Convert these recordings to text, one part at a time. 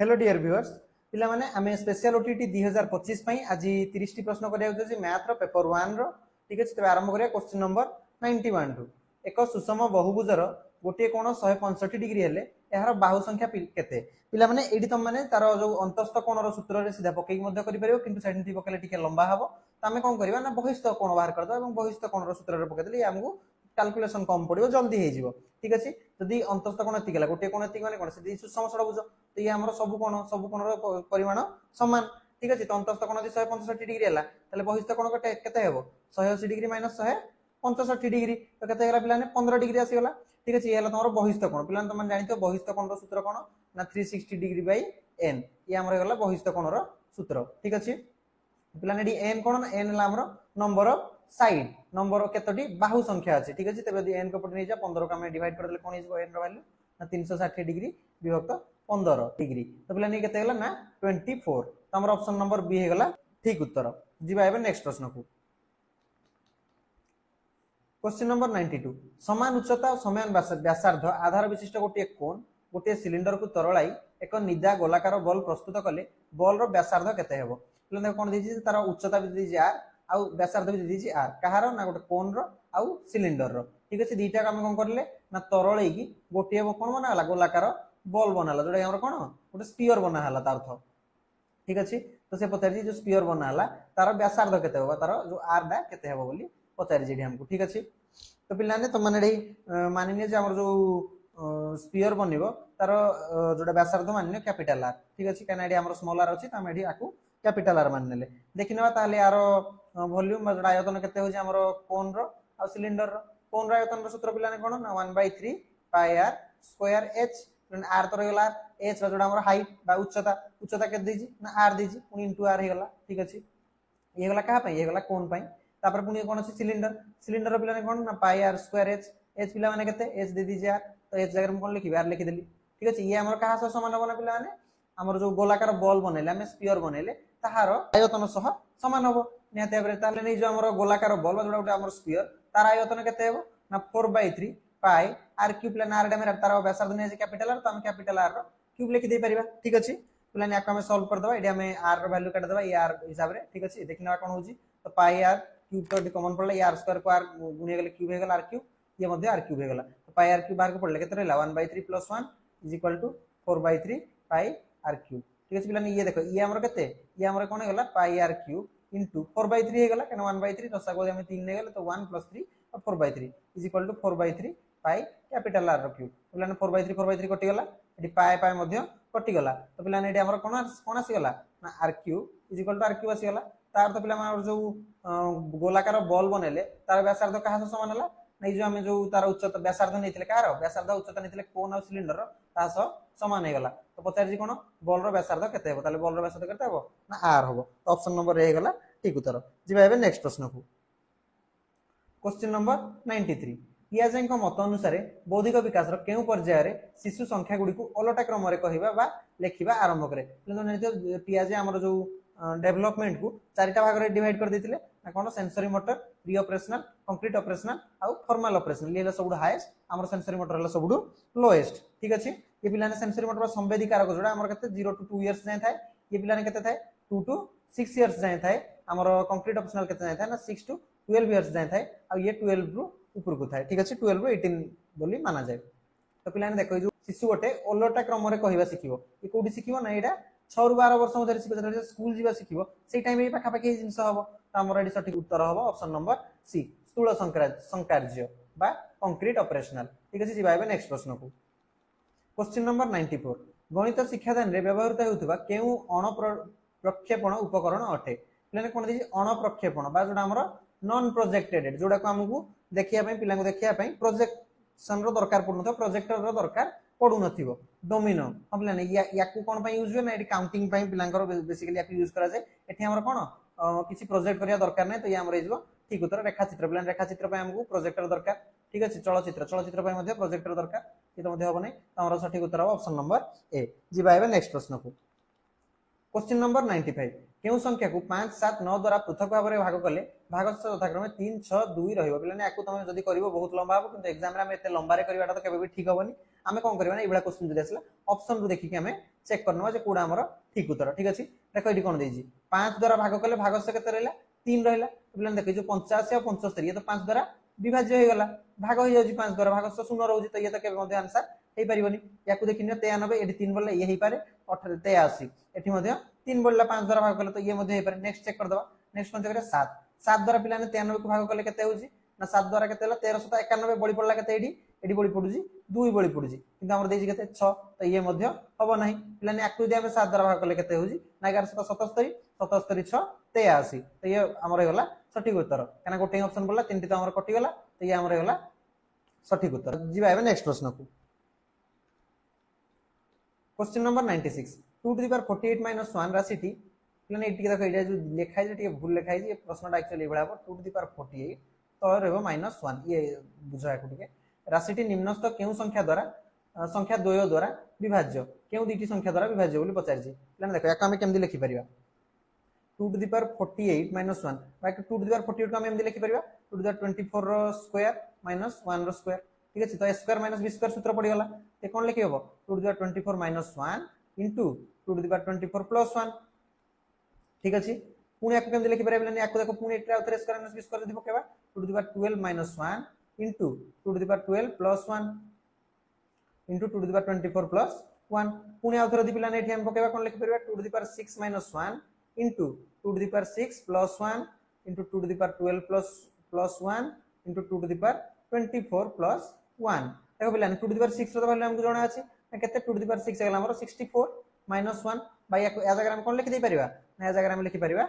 Hello dear viewers पिला माने आमे स्पेशल ओटीटी 2025 पई आज 30 टी प्रश्न करिया जे मैथ रो पेपर 1 रो ठीक अछि। तबे आरंभ करिया क्वेश्चन नंबर 91 टू एक सुषम बहुभुजर गोटे कोण 165 डिग्री हेले एहार बाहु संख्या केते पिला माने एडी तम माने तार जो अंतस्थ कोण रो सूत्र रे सीधा पकेई मध्य करि परियो किंतु सेंटी पकेले टिके लंबा हबो त आमे कोन करबा ना बहिस्थ कोण बाहर करदो एवं बहिस्थ कोण रो सूत्र रे पके देली हमहु कैलकुलेशन कम पड़ियो जल्दी हे जिवो ठीक अछि। जदी अंतस्थ कोण एतिक गेला गोटे कोण एतिक माने कोन से सुषम षडभुज तो ये हमर सब कोण रो परिमाण समान ठीक अछि। तो अंतस्थ कोण 165 डिग्री हला तले बहिस्थ कोण केते हेबो 180 डिग्री माइनस 165 डिग्री तो केते गेला पिलाने 15 डिग्री आसी गेला ठीक अछि। ये हला तमरो बहिस्थ कोण पिलाने तमन जानितो बहिस्थ कोण रो सूत्र कोण ना 360 डिग्री बाय n ये हमर गेला बहिस्थ कोण रो सूत्र ठीक अछि। पिलाने डी n कोण ना n हला हमरो नंबर ऑफ साइड नंबर केतोटी बाहु संख्या अछि ठीक अछि। तबे n को पट नै जा 15 को हम डिवाइड कर देले कोन हिजबो n रो वैल्यू ना 360 डिग्री विभक्त 15 डिग्री तो पिलाने केते गेला ना 24 तो हमर ऑप्शन नंबर बी हे गेला ठीक उत्तर। जिबा एबे नेक्स्ट प्रश्न को क्वेश्चन नंबर 92 समान उच्चता और समान व्यासार्ध आधार विशिष्ट गोटे कोन गोटे सिलिंडर को तरलाई एक निदा गोलाकार बॉल प्रस्तुत कले बॉल रो व्यासार्ध केते हेबो पिलाने कोन दिजि तार उच्चता भी दिजि r आउ व्यासार्ध भी दिजि r कहारो ना गोटे कोन रो आउ सिलिंडर रो ठीक अछि। दीटा हम कोन करले ना तरलाई की गोटे हेबो कोन बनाला गोलाकार बॉल बनाला जोडा हमर कोन गोटे स्फीयर बना हला तार अर्थ ठीक अछि। तो से पचारि जो स्फीयर बना हला तार व्यासार्ध केते होबा तार जो r डा केते हेबो बोली पचारि जेडी हमको ठीक अछि। तो पिलाने तो माने मानिने जे हमर जो स्फीयर बनिबो तार जोडा व्यासार्ध मानिने कैपिटल r ठीक अछि। काना एडी हमर स्मॉल r अछि त हम एडी आकू कैपिटल r माननेले देखिनबा ताले यार वॉल्यूम जोडा आयतन केते हो जे हमर कोन रो आ सिलिंडर रो कोन रो आयतन रो सूत्र पिलाने कोन ना 1/3 पाई r स्क्वायर h r तो रहला h जोडा हमर हाइट बा उच्चता उच्चता के दीजी ना r दीजी पुनी इनटू r हे गला ठीक अछि। ये गला कहा पई ये गला कोन पई तापर पुनी कोन अछि सिलिंडर सिलिंडर पिलाने कोन ना पाई r स्क्वायर h पिला माने केते h दे दीजी r तो h जगह में कोन लिखि r लिखि देली ठीक अछि। ये हमर कहा से समान होबो ना पिला माने हमर जो गोलाकार बॉल बनेले हम स्फीयर बनेले ताहार आयतन सह समान होबो निहाते एबरे ताले नै जो हमर गोलाकार बॉल जोडा उटा हमर स्फीयर तार आयतन केते हेबो ना 4/3 पाई r क्यूब प्लस r डा तार व्यासार्ध नै जे कैपिटल r तो हम कैपिटल r रो क्यूब लिखि दे परिबा ठीक अछि। प्लान याक हम सॉल्व कर दबा एडी हम r रो वैल्यू काट दबा ये r हिसाब रे ठीक अछि। देखिना कोन होजी तो पाई r क्यूब तो कॉमन पड़ला r स्क्वायर को r गुणिया गेले क्यूब हे गेला r क्यूब ये मध्ये r क्यूब हे गेला तो पाई r क्यूब बाहर को पड़ले केते रहला 1/3 + 1 = 4/3 पाई r क्यूब ठीक अछि। प्लान ये देखो ये हमर केते ये हमर कोन गेला पाई r क्यूब * 4/3 हे गेला केना 1/3 रसा को हम 3 ने गेले तो 1 + 3 और 4/3 = 4/3 पाई कैपिटल r रो क्यूब प्लान 4/3 कटि गेला एडी पाई पाई मध्ये कटि गेला तो पिलाने एडी हमर कोन आसी गेला ना r क्यूब = r क्यूब आसी गेला तार तो पिला हमर जो गोलाकार बॉल बनेले तार व्यासार्ध कहा से समान हला नै जो हमें जो तार उच्चता व्यासार्ध नैथिले कार व्यासार्ध उच्चता नैथिले कोन और सिलिंडर रो ता सो समान हे गेला तो पचार जी कोन बॉल रो व्यासार्ध केते हेबो ताले बॉल रो व्यासार्ध केते हेबो ना r हेबो तो ऑप्शन नंबर ए हे गेला ठीक उत्तर। जिबा एबे नेक्स्ट प्रश्न को क्वेश्चन नंबर 93 पियाजे को मत अनुसार बौद्धिक विकास रो केउ पर्याय रे शिशु संख्या गुडी को ओलटा क्रम रे कहिबा बा लेखिबा आरंभ करे पियाजे हमर जो डेवलपमेंट को चारिटा भाग रे डिवाइड कर देथिले ना कोन sensory motor preoperational concrete operational आ फॉर्मल ऑपरेशनल ये सबुड हाईएस्ट हमर सेंसरी मोटर हला सबुड लोएस्ट ठीक अछि। ये पिलाने सेंसरी मोटर संवेदी कारक जोडा हमर केते 0 to 2 इयर्स जाय थाए ये पिलाने केते थाए 2 to 6 इयर्स जाय थाए हमर कंप्लीट ऑपरेशनल केते जाय थाए ना 6 to 12 इयर्स जाय थाए आ ये 12 रु ऊपर को थाए ठीक अछि 12 रु 18 बोली माना जाय। तो पिलाने देखो जो शिशु गोटे ओलटा क्रम रे कहिबा सिखिबो ये कोडी सिखिबो ना एडा 6 रु 12 वर्ष मधे सिखिबो स्कूल जीवा सिखिबो सेई टाइम रे पाखा पाखी जिंस हबो त हमर एडी सठिक उत्तर हबो ऑप्शन नंबर सी स्थूल संकार्य बा कंक्रीट ऑपरेशनल ठीक अछि। जिबा एबे नेक्स्ट प्रश्न को क्वेश्चन नंबर 94 गणित शिक्षादान रे व्यवहृत हेउथबा केउ अण प्रक्षेपण उपकरण अटे पिलाने कोन दिजि अण प्रक्षेपण बा जोडा हमर नॉन प्रोजेक्टेड जोडा को हमकु देखिया पई पिलांको देखिया पई प्रोजेक्शन रो दरकार पडु नथो प्रोजेक्टर रो दरकार पडु नथिबो डोमिनो हम पिलाने याकु कोन पई यूज होय ना एडी काउंटिंग पई पिलांको बेसिकली याकु यूज करा जाय एठी हमर कोन किछि प्रोजेक्ट करिया दरकार नै तो या हमर इजबो ठीक उत्तर रेखा चित्र पिलाने रेखा चित्र पई हमकु प्रोजेक्टर दरकार ठीक अछि। चलचित्र पई मध्ये प्रोजेक्टर दरकार ये तो मध्ये होबो नै तो हमर सठिक उत्तर हो ऑप्शन नंबर ए। जिबा एबे नेक्स्ट प्रश्न को क्वेश्चन नंबर 95 केउ संख्या को 5 7 9 द्वारा पृथक भाव में भाग कले भागश यथाक्रमे 3 6 2 रहिबो पिलाने याकू तुम जदी करिवो बहुत लंबा हो किंतु एग्जाम रे हम एते लंबा रे करिवाटा तो केबे भी ठीक होबनी आमे कोन करबा ना इबळा क्वेश्चन जदी आसला ऑप्शन रु देखि के हमें चेक करनवा जे कोडा हमर ठीक उत्तर ठीक अछि देखो एठी कोन देजी 5 द्वारा भाग कले भागश केते रहला 3 रहला पिलाने देखि जो 85 और 75 ये तो 5 द्वारा विभाज्य हो गला भाग हो जाउजी 5 द्वारा भागश शून्य रहउजी तो ये तो केबे मध्ये आंसर हेई परिबनी याकू देखिन 93 एठी 3 बोलला ये हेई पारे 83 एठी मध्ये 3 बोलला 5 द्वारा भाग कले तो ये मध्ये हेई पारे नेक्स्ट चेक कर दबा नेक्स्ट कोन चेक 7 7 द्वारा पिलाने 93 को भाग कले केते होउजी ना 7 द्वारा केते हला 1391 बळी पडला केते एडी बळी पडुजी 2 बळी पडुजी किंतु हमर देजी केते 6 तो ये मध्ये हबो नाही पिलाने याकू दे हम 7 द्वारा भाग कले केते होउजी ना 1177 77 6 83 तो ये हमर हेगला सठिक उत्तर काना गोटे ऑप्शन बोलला तीनटी तो हमर कटि गला तो ये हमर हेगला सठिक उत्तर जीवा एबे नेक्स्ट प्रश्न को question number 96 2 to the power 48 minus 1 राशि टी प्लान एटी देखो एटा जो लिखाई जे टी भूल लिखाई जे प्रश्नटा एक्चुअली एबळा 2 टू द पावर 48 तो रहबो -1 ये बुझा को टिके राशि टी निम्नस्थ केउ संख्या द्वारा द्वय द्वारा विभाज्य केउ दुईटी संख्या द्वारा विभाज्य बोली पचार जे प्लान देखो याका हम केमदी लिखि परिबा 2 टू द पावर 48 माइनस 1 बाकी 2 टू द पावर 48 को हम एमदी लिखि परिबा 2 टू द पावर 24 रो स्क्वायर माइनस 1 रो स्क्वायर ठीक अछि तो a square minus b square सूत्र पड़ी गला ते कोन लिखि हबो 2 to the power 24 minus 1 into 2 to the power 24 plus 1 ठीक अछि पुणी याको केमदी लिखि परिबा याको देखो पुणी एटा उतर स्क्वायर माइनस b स्क्वायर जदी पकेबा 2 to the power 12 minus 1 into 2 to the power 12 plus 1 into 2 to the power 24 plus 1 पुणी आउथर दी पिलाने एठी हम पकेबा कोन लिखि परिबा 2 to the power 6 minus 1 into 2 to the power 6 plus 1 into 2 to the power 12 plus 1 into 2 to the power 24 plus 1 देखो पिलाने 2 टू द पावर 6 रो वैल्यू हमको जणा अछि केते 2 टू द पावर 6 हेगला हमर 64 माइनस 1 बाय या जगह हम कोन लिखि दे परिबा ना या जगह हम लिखि परिबा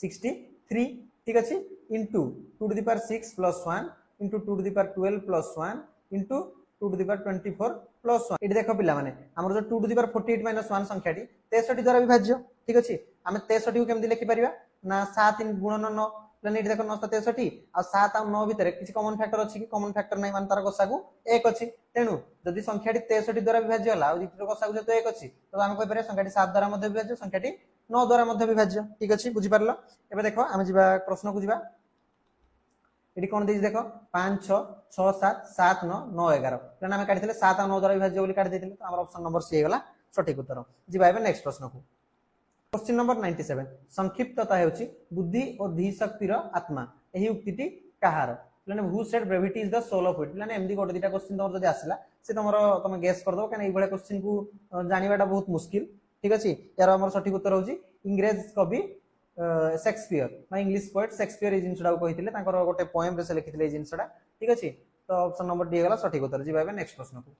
63 ठीक अछि into 2 to the power 6 plus 1 into 2 to the power 12 plus 1 into 2 to the power 24 plus 1 एटी देखो पिला माने हमर जो 2 टू द पावर 48 माइनस 1 संख्याटी 63 द्वारा विभाज्य ठीक अछि हम 63 को केमदी लिखि परिबा ना 7 गुणन 9 प्लान एटी देखो 963 आ 7 और 9 भितर किछि कॉमन फैक्टर अछि कि कॉमन फैक्टर नै मान तार गसागु 1 अछि तेनु जदि संख्याटी 63 द्वारा विभाज्य होला आ दिटर गसागु जतो 1 अछि तो हम कहि परिबा संख्याटी 7 द्वारा मध्ये विभाज्य संख्याटी 9 द्वारा मध्ये विभाज्य ठीक अछि बुझि परलो एबे देखो हम जिबा प्रश्न को जिबा एटी कोन देछि देखो 5 6 6 7 7 9 9 11 प्लान हम काटिथिले 7 और 9 द्वारा विभाज्य बोली काटि देथिले तो हमर ऑप्शन नंबर सी हेगला सठिक उत्तर जिबा एबे नेक्स्ट प्रश्न को क्वेश्चन नंबर 97 संक्षिप्तता हेउची बुद्धि और धी शक्ति रो आत्मा एही उक्तिटी कहार प्लान who said brevity is the soul of wit प्लान एमदी गोटे दिटा क्वेश्चन तमर जदी आसला से तमरो तमे गेस कर दो कने एबळे क्वेश्चन को जानिबाटा बहुत मुश्किल ठीक अछि यार हमर सठिक उत्तर होची इंग्रेज कवि शेक्सपियर मा इंग्लिश पोएट शेक्सपियर इज जिनसडा को कहिथिले तांकर गोटे पोएम रे से लिखिथिले जिनसडा ठीक अछि तो ऑप्शन नंबर डी हेगला सठिक उत्तर जिबा एबे नेक्स्ट प्रश्न को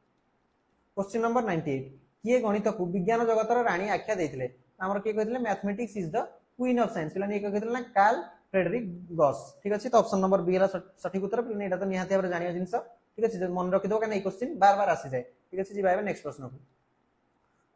क्वेश्चन नंबर 98 किए गणित को विज्ञान जगतर रानी आख्या देथिले हमर के कहिथिले mathematics is the queen of science पिलानी के कहिथिले ना कार्ल फ्रेडरिक गॉस ठीक अछि तो ऑप्शन नंबर बी हेला सठिक उत्तर पिलानी एटा तो निहाती भाबरे जानियो जिंस ठीक अछि मन रखि दो कने ए क्वेश्चन बार बार आसी जाय ठीक अछि जिबा एबे नेक्स्ट प्रश्न को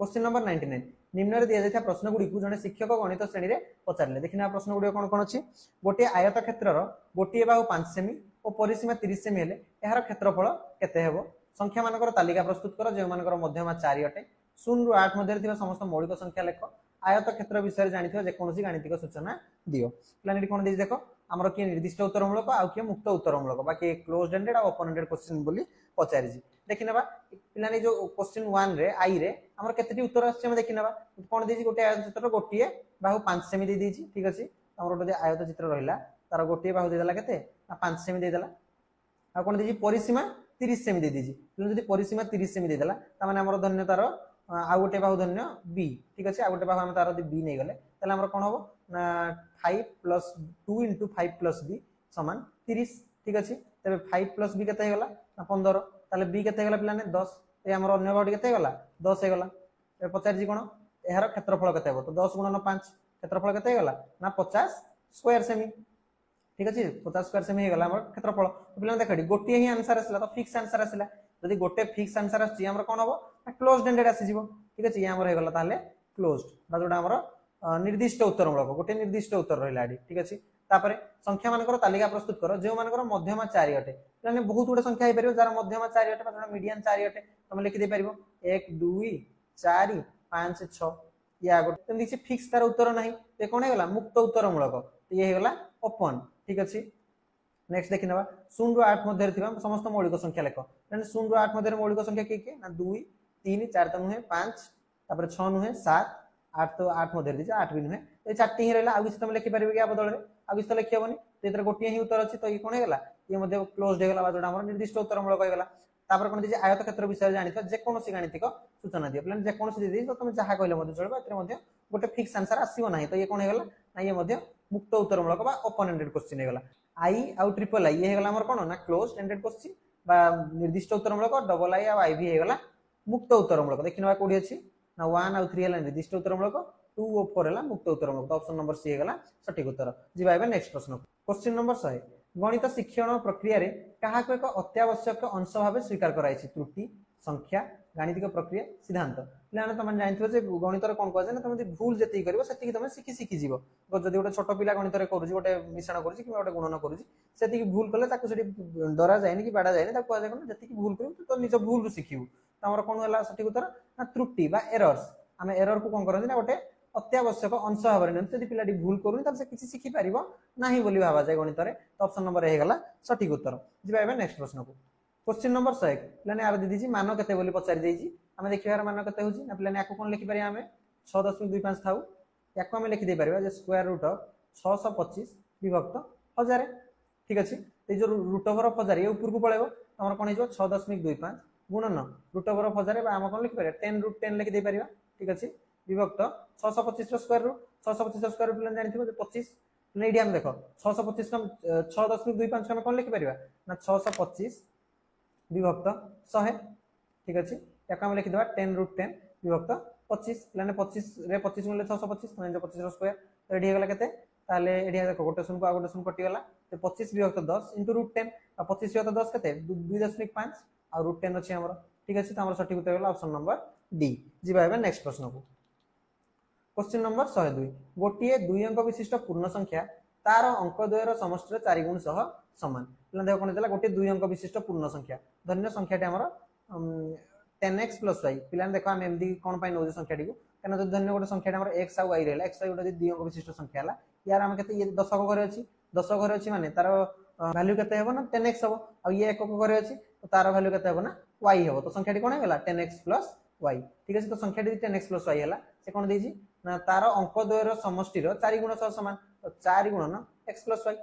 क्वेश्चन नंबर 99 निम्न रे दिया जायथा प्रश्न गुडी को जने शिक्षक गणित श्रेणी रे पचारले देखिना प्रश्न गुडी कोन कोन अछि गोटे आयत क्षेत्र रो गोटे बाहु 5 सेमी और परिसीमा 30 सेमी हेले एहार क्षेत्रफल केते हेबो संख्या मानकर तालिका प्रस्तुत कर जे मानकर मध्यमा 4 अटे 0 रु 8 मध्ये थिबा समस्त मौलिक संख्या लेख आयत क्षेत्र विषय जानिथिबा जे कोनोसी गाणितिक सूचना दियो प्लान कोन देइ देखो हमर के निर्दिष्ट उत्तरमूलक आ के मुक्त उत्तरमूलक बाकी क्लोज्ड एंडेड आ ओपन एंडेड क्वेश्चन बोली पचारि जी देखिनबा पिलानी जो क्वेश्चन 1 रे आई रे हमर केतेटी उत्तर आछे हम देखिनबा कोन देइ गोटे आयत चित्र गोटिए बाहु 5 सेमी दे देछि ठीक अछि हमर गोटे आयत चित्र रहिला तार गोटिए बाहु दे देला केते 5 सेमी दे देला आ कोन देछि परिसीमा 30 सेमी दे देछि जदि परिसीमा 30 सेमी दे देला त माने हमर धन्य तार आ गोटे बाहु धन्य बी ठीक अछि आ गोटे बाहु हम तार बी नै गले तले हमर कोन होबो ना 5 + 2 * 5 + b समान 30 ठीक अछि तबे 5 + b केते हेगला ना 15 तले b केते हेगला पिलाने 10 ए हमर अन्य बाहुटी केते हेगला 10 हेगला ए 50 जी कोन एहार क्षेत्रफल केते हेबो तो 10 * 5 क्षेत्रफल केते हेगला ना 50 स्क्वायर सेमी ठीक अछि 50 स्क्वायर सेमी हेगला हमर क्षेत्रफल तो पिलाने देखडी गोटी ही आंसर आसला तो फिक्स आंसर आसला जदि गोटे फिक्स आंसर आछि हमर कोन होबो क्लोज्ड एंडेड आसी जिवो ठीक अछि या हमर हेगला ताले क्लोज्ड बा जोडा हमर निर्दिष्ट उत्तरमूलक गोटे निर्दिष्ट उत्तर रहिला आडी ठीक अछि तापरे संख्या मानकर तालिका प्रस्तुत करो जे मानकर मध्यमा 4 अटे माने बहुत गुडे संख्या हे परिबो जार मध्यमा 4 अटे बा जोडा मीडियन 4 अटे हम लिखि दे परिबो 1 2 4 5 6 या गोटे किसी फिक्स तार उत्तर ना ये कौन है मुक्त उत्तर मूलक ये होगा ओपन ठीक अच्छे। नेक्स्ट देखी ना 0 रु 8 मध्य समस्त मौलिक संख्या लेख 0 रु 8 मध्य मौलिक संख्या किए किए ना 2 3 4 तो नुहे 5 तापर 6 नुहे 7 8 तो 8 मध्य दीजिए 8 भी नुहे ये 4टी ही रहा आगे तुम लिखिपारे कि बदल में आगे तो लिखी हेनी तो ये गोटे ही उत्तर अच्छी तो ये कौन है ये क्लोज होगा जो निर्दिष्ट उत्तर मूलक होगा तापर कौन दीजिए आयत क्षेत्र विषय जानी जेकोसी गाणितिक सूचना दिए पे जेकोसी दी तो तुम जहाँ कहले चलो ए गोटे फिक्स आंसर आसो ना तो ये कौन है ना ये मुक्त उत्तर मूलक ओपन एंडेड क्वेश्चन होगा। आई आउ ट्रिपल आई ये होगा कौन ना क्लोज एंडेड क्वेश्चन बा निर्दिष्ट उत्तर मूलक डबल आई आई भी होगा मुक्त उत्तर मूलक देखी ना कौटी अच्छी ना 1 आउ 3 है निर्दिष्ट उत्तर मूलक 2 और 4 है मुक्त उत्तर मूलक ऑप्शन नंबर सी होगा सठिक उत्तर। जी नेक्स्ट प्रश्न क्वेश्चन नंबर 100 गणित शिक्षण प्रक्रिया रे क्या एक अत्यावश्यक अंश भाव स्वीकार कराई त्रुटि संख्या गाणितिक प्रक्रिया सिद्धांत पे तुम जानते गणित कौन कह ना तुम भूल जी कर तुम शिखी जीव जब गोटे छोट पिला गणित गोटे मिश्रण कर गोटे गुणन कर भूल कले डरा जाए कि बाड़ा जाए कह जी भूल कर तो निज भूल शिखु तो आम कौन है सठिक उत्तर ना त्रुटि एरर्स आम एरर को कौन करते ना गोटे अत्यावश्यक अंश भाव नहीं पिला भूल करूनी से किसी शिखिपार ना भाव जाए गणित तो ऑप्शन नंबर होगा सठिक उत्तर। जी नेक्स्ट प्रश्न को क्वेश्चन नंबर 100 पे यार दीदी मान के पचारि देजी आम देखिए मान के पे या कौन लिखिपर आम 6.25 था या लिखिदे पारे स्क्वायर रूट ऑफ 625 विभक्त 1000 ठीक अच्छे ये जो रूट ओवर ऑफ 1000 ये ऊपर को पड़ेगा तुम कौन हो 6.25 गुणन रूट ओवर ऑफ 1000 आम कौन लिखिपर 10 रूट 10 लिखिदे पार ठीक अच्छे विभक्त 625 स्क्वायर रूट 625 स्क्वायर रूट जानते 25 ये आम देख 625 6.25 आम कौन लिखिपर ना 625 विभक्त 100 ठीक अच्छे या लिखिदे 10 रूट 10 विभक्त 25 पे 25 रे 25 गुणिले 625 25 स्क्वायर तो ये होगा के देख गोटे शून को आ गोटे शून कटिगला तो 25 विभक्त 10 इंटू रूट 10 आ 25 विभक्त 10 के 2.5 आ रूट 10 अच्छे आम ठीक अच्छे तो सठिक उत्तर होगा ऑप्शन नंबर डी। जी नेक्स्ट प्रश्न को क्वेश्चन नंबर 102 गोटे 2 अंक विशिष्ट पूर्ण संख्या तार अंक द्वयर समष्टि 4 गुण सह समान देख कौन गोटे 2 अंक विशिष्ट पूर्ण संख्या धन्य संख्याटी आम 10x + y पे देख आम एमती कौन नौ संख्या क्या जो धन्य गोटे संख्या एक्स आउ वाई रहा एक्स वाई गोटे 2 अंक विशिष्ट संख्या है यार आम के 10 घरे अच्छी 10 घरे अच्छी माने तार भैल्यू के ना 10x हम आ ये 1 घरे अच्छी तो तार भैल्यू के ना y हम तो संख्याटी कौन है 10x + y ठीक है तो संख्याटी 10x + y है से कौन देजी ना तार अंक द्वयर समष्टि 4 गुण सह समान तो 4 गुणन x + y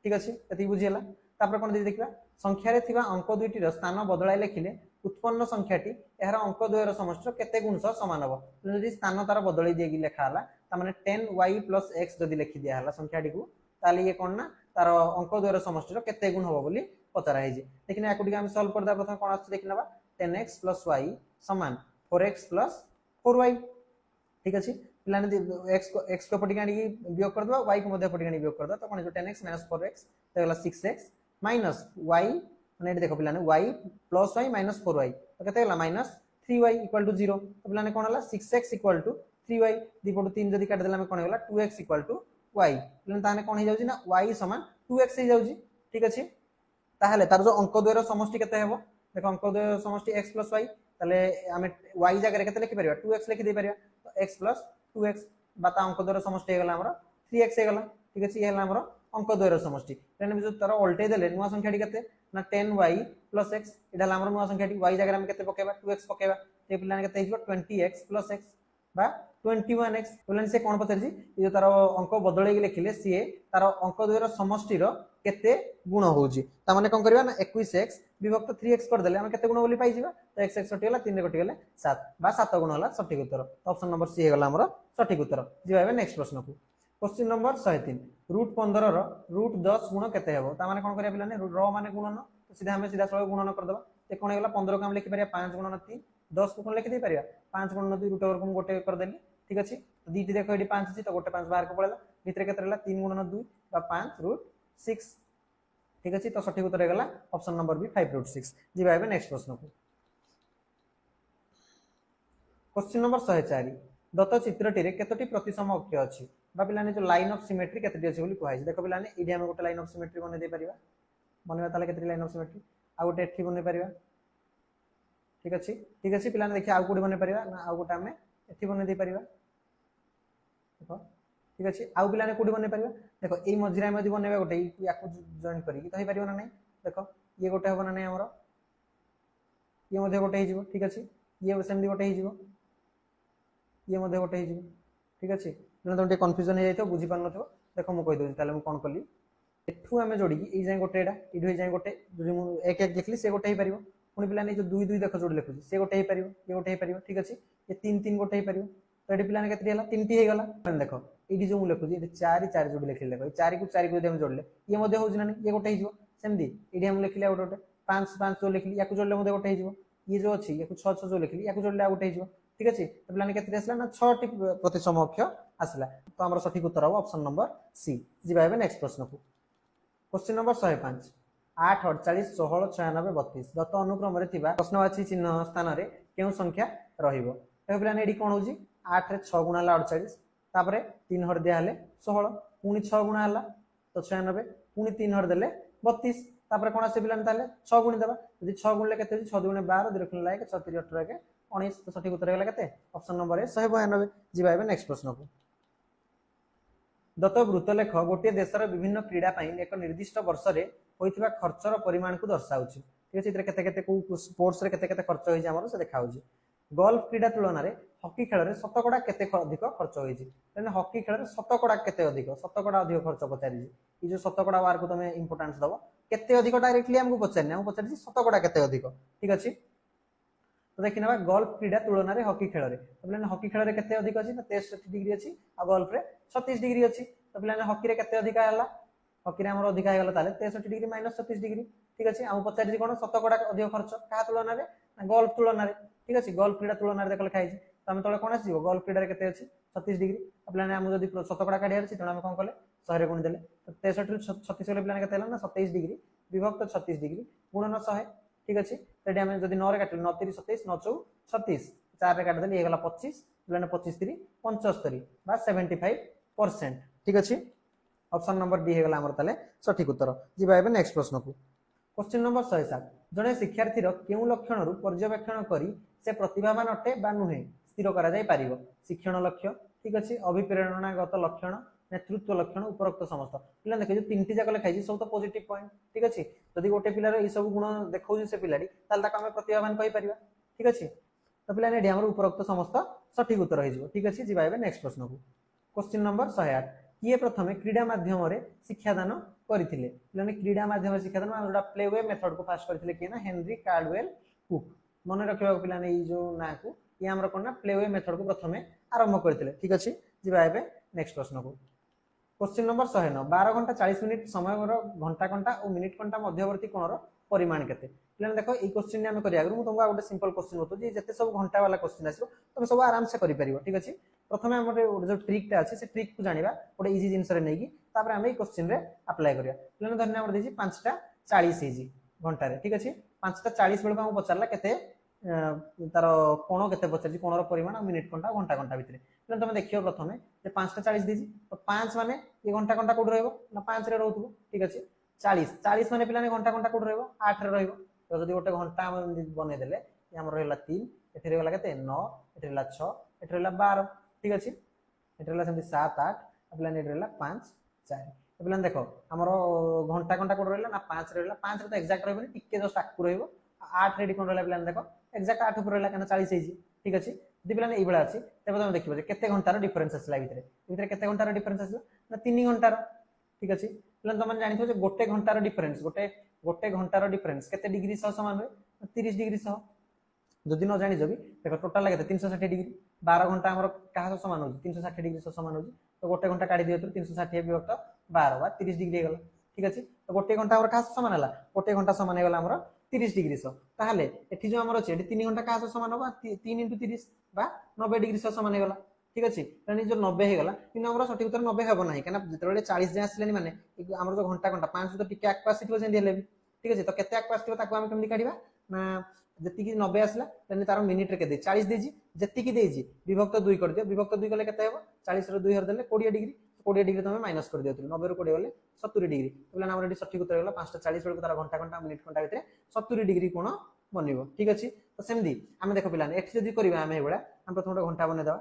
ठीक अच्छे ये बुझीगला तापर कौन देखा संख्यार अंक दुईटर स्थान बदलाई लिखिले उत्पन्न संख्याटी यार अंक द्वयर समष्टि केते गुण सह समान हम जब स्थान तार बदल दी लिखाला 10y + x जदि लिखि दिया संख्याटी को ताले ये कौन ना तार अंक द्वयर समष्टि केते गुण हम बोली पचरा देखना या आम सल्व कर प्रथम कौन आस देखना 10x + y समान 4x + 4y ठीक अच्छे पे एक्स को पटी वियोग कर y को पटी वियोग कर तो कौन 10x - 4x तो 6x माइनस y मैंने देख पे y + y - 4y तो केते -3y = 0 तो पे कौन है 6x = 3y दीपटू 3 जदि काट देला कौन होगा 2x = y पे कौन हो जाउची ना y = 2x हो जाउची ठीक अच्छे ताहले तार जो अंक द्वयर समष्टि केते हेबो देखो अंक द्वयर समष्टि x + y ताले आमे y जगह केते लिखि परिबा 2x लिखि दे परिबा तो x + 2x बाता अंक द्वयर समष्टि हेगला हमर 3x हेगला ठीक अछि ये हेला हमर अंक द्वयर समष्टि तेने जो तार उल्टे देले नुवा संख्याटी केते ना 10y + x एडा हमर नुवा संख्याटी y जगह हम केते पकेबा 2x पकेबा ते पिलाने केते हिजो 20x + x बा 21x बोलन से कोन पचरजी ये तार अंक बदलै लिखिले सी तार अंक द्वयर समष्टि रो केते गुण होउची ता माने कोन करबा ना 21x विभक्त 3x कर देले हम केते गुण बोली पाई जिबा तो x x कटि गेला 3 रे कटि गेले 7 बा 7 गुण होला सठिक उत्तर ऑप्शन नंबर सी हेगला हमर सठिक उत्तर। जी भाई नेक्स्ट प्रश्न को क्वेश्चन नंबर 103 √15 रो √10 गुण केते हेबो ता माने कोन करिया पिलाने र माने गुणन तो सीधा हम सीधा सळ गुणन कर देबा ते कोन हेगला 15 को हम लिखि परिया 5 गुणन 3 10 को कोन लिखि दे परिया 5 गुणन 2 √over को गोटे कर देली ठीक अछि तो दीटी देखो एडी 5 अछि तो गोटे 5 बाहर को पळेला भितर केते रहला 3 गुणन 2 बा 5√6 ठीक अछि तो सठिक उत्तर हेगला ऑप्शन नंबर बी 5√6। जी भाई नेक्स्ट प्रश्न को क्वेश्चन नंबर 104 दत्त चित्रटी रे केतोटी प्रतिसम अक्ष अछि बा पिलाने जो लाइन ऑफ सिमेट्री केतोटी अछि बोली कहै छै देखो पिलाने एडी हम गोटे लाइन ऑफ सिमेट्री बने दे परिबा बनवा ताले केतोटी लाइन ऑफ सिमेट्री आ गोटे एठी बने परिबा ठीक अछि पिलाने देखि आ कोडी बने परिबा ना आ गोटे हमें एठी बने दे परिबा देखो ठीक अच्छे आउ पिलाने कोठी बने पारिबा देखो एई मझिरा में यदि बनेबा गोटे याकू जॉइन करिक तो हे पारिबो ना नहीं देखो ये गोटे हबो ना नहीं हमर ये मध्ये गोटे हे जिवो ठीक अच्छे ये सेमदी गोटे हे जिवो ये मध्ये गोटे हे जिवो ठीक अच्छे ना तुम कन्फ्यूजन हो जाइतो बुझी पार नथिबो देखो मु कहि दोछि ताले मु कोन कली एठू आमे जोडी की ए जाय गोटे एडा इडू जाय गोटे जदि मु एक एक लिखली से गोटे हे पारिबो पुनी पिलाने जो दुई दुई देखो जोडी लिखुची से गोटे हे पारिबो ये गोटे हे पारिबो ठीक अच्छे ये तीन तीन गोटे हे पारिबो तो एडी पिलाने केतरी हला तीनटी हे गला देखो एडी जो मु लिखुची एडी चारि चारि जोडी लिखली देखो चारि को हम जोडले ये मध्ये होउछ ना नहीं ये गोटे हे जिवो सेमदी एडी हम लिखली गोटे गोटे पांच पांच जो लिखली याकू जोडले मध्ये गोटे हे जिवो ये जो अछि याकू 6 6 जो लिखली याकू जोडले गोटे हे जिवो ठीक अछि तो पिलाने केतरी आसला ना 6 टी प्रतिसम अक्षर आसला तो हमर सठिक उत्तर हो ऑप्शन नंबर सी जिबा हेबे नेक्स्ट प्रश्न को क्वेश्चन नंबर 105 8 48 16 96 32 दत्त अनुक्रम रे थिबा प्रश्नवाची चिन्ह स्थान रे केउ संख्या रहिबो तो पिलाने एडी कोन होजी 8 रे 6 गुणा ला 48 तापरे 3 हर दिया हले 16 पुनी 6 गुणा हला तो 96 पुनी 3 हर देले 32 तापरे कोन आसे पिलाने ताले 6 गुणी देबा यदि 6 गुणले केते 6 गुणे 12 दिरखन लागे 36 18 के 19 तो सठिक उत्तर गेला केते ऑप्शन नंबर ए 192 जिबा हेबे नेक्स्ट प्रश्न को दत्त वृत्तलेख गोटे देशर विभिन्न क्रीड़ा एक निर्दिष्ट वर्ष रे होइतिबा खर्चर परिमाण को दर्शाउछि ठीक अछि इतरे केते केते को स्पोर्ट्स रे केते केते खर्च होई जे हमर से देखाउछि गोल्फ क्रीड़ा तुलन रे हॉकी खेल रे शतकड़ा केते अधिक खर्च होई जे माने हॉकी खेल रे शतकड़ा केते अधिक शतकड़ा अधिक खर्च पचारि जे ई जो शतकड़ा वार को तमे इंपोर्टेंस दबो केते अधिक डायरेक्टली हमको पचारने हम पचारि शतकड़ा केते अधिक ठीक अछि तो देखिना गोल्फ क्रीड़ा तुलन रे हॉकी खेल रे तो पिलाने हॉकी खेल रे केते अधिक अछि ना 63 डिग्री अछि आ गोल्फ रे 36 डिग्री अछि तो पिलाने हॉकी रे केते अधिक हला हॉकी रे हमर अधिक आगला ताले 63 डिग्री माइनस 36 डिग्री ठीक अछि हम पचारि कोन शतकड़ा अधिक खर्च का तुलन रे ना गोल्फ तुलन रे ठीक अछि गोल्फ क्रीड़ा तुलन रे देखल खाइ तो हम तळे कोन आसी गोल्फ क्रीड़ा रे केते अछि 36 डिग्री तो पिलाने हम जदी शतकड़ा काढी अछि तो हम कोन कले 100 रे गुण देले तो 63 रे 36 रे पिलाने केते हला ना 27 डिग्री विभक्त 36 डिग्री गुणन 100 ठीक अछि तेडी हम जदी 9 रे काटले 9 3 27 9 4 36 4 रे काट देली हे गला 25 पिलाने 25 3 75 बा 75% ठीक अछि ऑप्शन नंबर डी हे गला हमर ताले सठिक उत्तर जिबा हेबे नेक्स्ट प्रश्न को क्वेश्चन नंबर 107 जने शिक्षार्थी रो केउ लक्षण रु पर्यवेक्षण करी से प्रतिभावान अटे बा नुहे स्थिर करा जाय पारिबो शिक्षण लक्ष्य ठीक अछि अभिप्रेरणागत लक्षण नेतृत्व लक्षण उपरोक्त समस्त पिला देखे जो तीनटी जाक लिखाई सब तो पॉजिटिव पॉइंट ठीक अछि जदि गोटे पिलार ई सब गुण देखौ से पिलाडी ताल ताका हम प्रतिभावान कहि परिबा ठीक अछि तो पिला ने हमर उपरोक्त समस्त सठिक उत्तर हो जिवो ठीक अछि जिबा हेबे नेक्स्ट प्रश्न को क्वेश्चन नंबर 108 किए प्रथमे क्रीडा माध्यम रे शिक्षादान करथिले पिलाने क्रीडा माध्यम रे शिक्षादान हम जोडा प्ले वे मेथड को फास्ट करथिले कि ना हेनरी कार्डवेल कुक मने रखिबा पिलाने ई जो ना को ये हमर कोन ना प्ले वे मेथड को प्रथमे आरंभ करथिले ठीक अछि जिबा हेबे नेक्स्ट प्रश्न को क्वेश्चन नंबर 109 12 घंटा 40 मिनिट समय घंटा घंटा और मिनिट घंटा मध्यवर्ती कोणर परिमाण केते पिलाने देखो ई क्वेश्चन ने हम करिया गुरु तुमको गोटे सिंपल क्वेश्चन होतो जे जते सब घंटा वाला क्वेश्चन आसो तुम सब आराम से करि परिबो ठीक अछि प्रथमे हमर जो ट्रिक ता अछि से ट्रिक को जानिबा गोटे इजी जिंस रे नै की तापर हम ई क्वेश्चन रे अप्लाई करिया पिलाने धन्य हमर देछि 5टा 40 इजी घंटा रे ठीक अछि 5टा 40 बेल को हम पचारला केते तार कोण केते पचारछि कोणर परिमाण मिनिट घंटा घंटा घंटा भितरे पिलाने तुम देखियो प्रथमे जे 5टा 40 देछि तो 5 माने ये घंटा घंटा कोड रहइबो ना 5 रे रहउतबो ठीक अछि 40 40 माने पिलाने घंटा घंटा कोड रहइबो 8 रे रहइबो तो जदि गोटे घंटा हम बने देले ये हमर रहला 3 एठी रहला केते 9 एठी रहला 6 एठी रहला 12 ठीक अछि एठी रहला सेमति 7 8 पिलाने एठी रहला 5 4 तो पिलाने देखो हमर घंटा घंटा कोड रहला ना 5 रे रहला 5 रे तो एग्जैक्ट रहबो टिके जस्ट आकु रहइबो 8 रे कोन रहला पिलाने देखो एग्जैक्ट 8 ऊपर रहला केना 40 हेजी ठीक अछि यदि पिलाने ई बेला अछि तबे तुम देखिबो जे केते घंटार डिफरेंस आसला भितरे केते घंटार डिफरेंस आसला ना 3 घंटार ठीक अछि पिलाने तुम जानिथो जे गोटे घंटार डिफरेंस गोटे घंटार डिफरेंस केते डिग्री सह समान होय 30 डिग्री सह जदि न जानि जबि देखो टोटल केते 360 डिग्री 12 घंटा हमर काहा समान हो 360 डिग्री सह समान हो तो गोटे घंटा काढी दियतो 360 विभक्त 12 बा 30 डिग्री हेगला ठीक अछि तो गोटे घंटा हमर काहा समान हला गोटे घंटा समान हेगला हमर 30 डिग्री सह ताहाले एठी जो हमर अछि एठी 3 घंटा काहा समान होबा 3 * 30 बा 90 डिग्री सह समान हेगला ठीक अछि तनी जो 90 हेगला किन हमर सठिक उत्तर 90 हेबो नाही केना जेतबेले 40 जे आसलेनी माने हमर जो घंटा घंटा 5 तो टिके आकपास थिबो जेंदी हेले ठीक अछि तो केते आकपास थिबो ताको हम केमि काढिबा ना जति कि 90 आसला तनी तार मिनिट रे केते 40 देजी जति कि देजी विभक्त 2 कर दियो विभक्त 2 कले केते हेबो 40 रे 2 हर देले 20 डिग्री 20 डिग्री तमे माइनस कर दियो 90 रे 20 होले 70 डिग्री बोले हमर एडी सठिक उत्तर होला 5टा 40 बेल को तार घंटा घंटा मिनिट घंटा भितरे 70 डिग्री कोण बनिबो ठीक अछि तो सेमदी हम देखो पिलाने एठी जदी करबा हम एबडा हम प्रथम घंटा बने दवा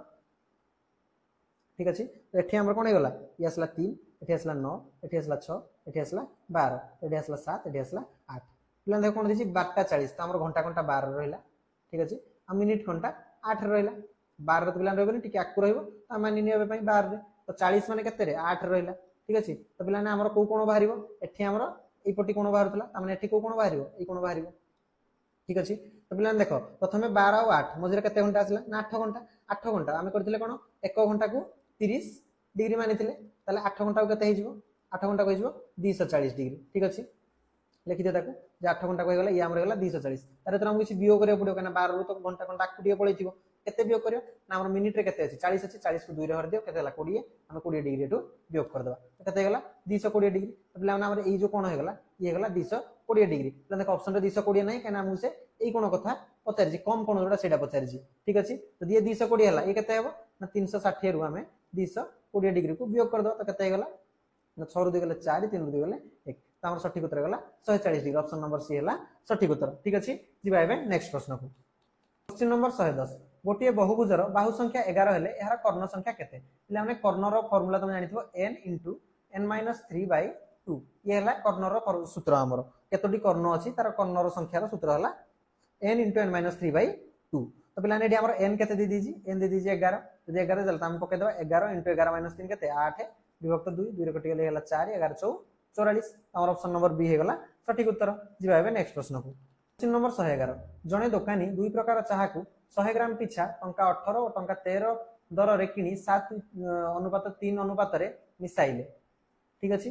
ठीक अच्छे तो ये आम कौन होगा ये आसला 3 ये आसला 9 ये आसला 6 ये आसला 12 ये आसला 7 ये आसला 8 पे देख कौन देखिए 12:40 तो आम घंटा घंटा 12 रहा ठीक अच्छे आ मिनिट घंटा 8 रहा 12 तो पे रही टी आगे रहा मानि 12 तो 40 मान के 8 रहा ठीक अच्छे तो पे आमर कौ कोण बाहर एटी आमर यपटी कोण बाहर ये कौ कोण बाहर ये कोण बाहर ठीक अच्छे तो पे देख प्रथम 12 और 8 मझे के घंटा आसला ना 8 घंटा आम करते कौन 1 घंटा को 30 डिग्री मानी 8 घंटा को के 8 घंटा को 240 डिग्री ठीक अच्छे लिखिदे 8 घंटा को ये आमर होगा 240 तार तो आमको किसी वियोग करा पड़ो क्या 12 रू तो घंटा घंटा आगे पड़े केते वियोग कर ना आम मिनिट रे केते अछि 40 अछि 40 को 2 रे हर दियो केते 20 आम 20 डिग्री एटू वियोग कर देबा तो केते होगा 220 डिग्री तो पिला हमर ए जो कोण होगा ये होगा 220 डिग्री तो देख ऑप्शन रे 220 नहीं कहना हमसे एई कोण कथा पचारि कम कोण जोटा सेटा पचारि ठीक अछि तो ये 220 हला ये केते हेबो ना 360 रु हमें 220 डिग्री को वियोग कर दो तो केते होगा ना 6 रु गले 4 3 रु गले 1 तो हमर सठिक उत्तर गला 140 डिग्री ऑप्शन नंबर सी हला सठिक उत्तर ठीक अछि जिबा एबे नेक्स्ट प्रश्न को क्वेश्चन नंबर 110 गोटे बहुभुजर बाहु संख्या 11 हेले यार कर्ण संख्या केते ले हमने कर्णर फार्मूला तुम जानिथिबो n * n-3/2 ये हला कर्णर सूत्र हमर केतोटी कर्ण अछि तार कर्णर संख्यार सूत्र हला n * n-3/2 तो पिला ने हमर n केते दे दीजी n दे दीजी 11 यदि 11 देल त हम पके देबा 11 * 11 - 3 केते 8 विभक्त 2 2 रे कटि गेले हला 4 11 44 हमर ऑप्शन नंबर बी हे गला सठिक उत्तर जिबा एबे नेक्स्ट प्रश्न को क्वेश्चन नंबर 111 जणे दोकानी दुई प्रकार चाहा को 100 ग्राम पिछा टंका 18 और टंका 13 दर रे किनी 7:3 अनुपात रे मिसाइले ठीक अछि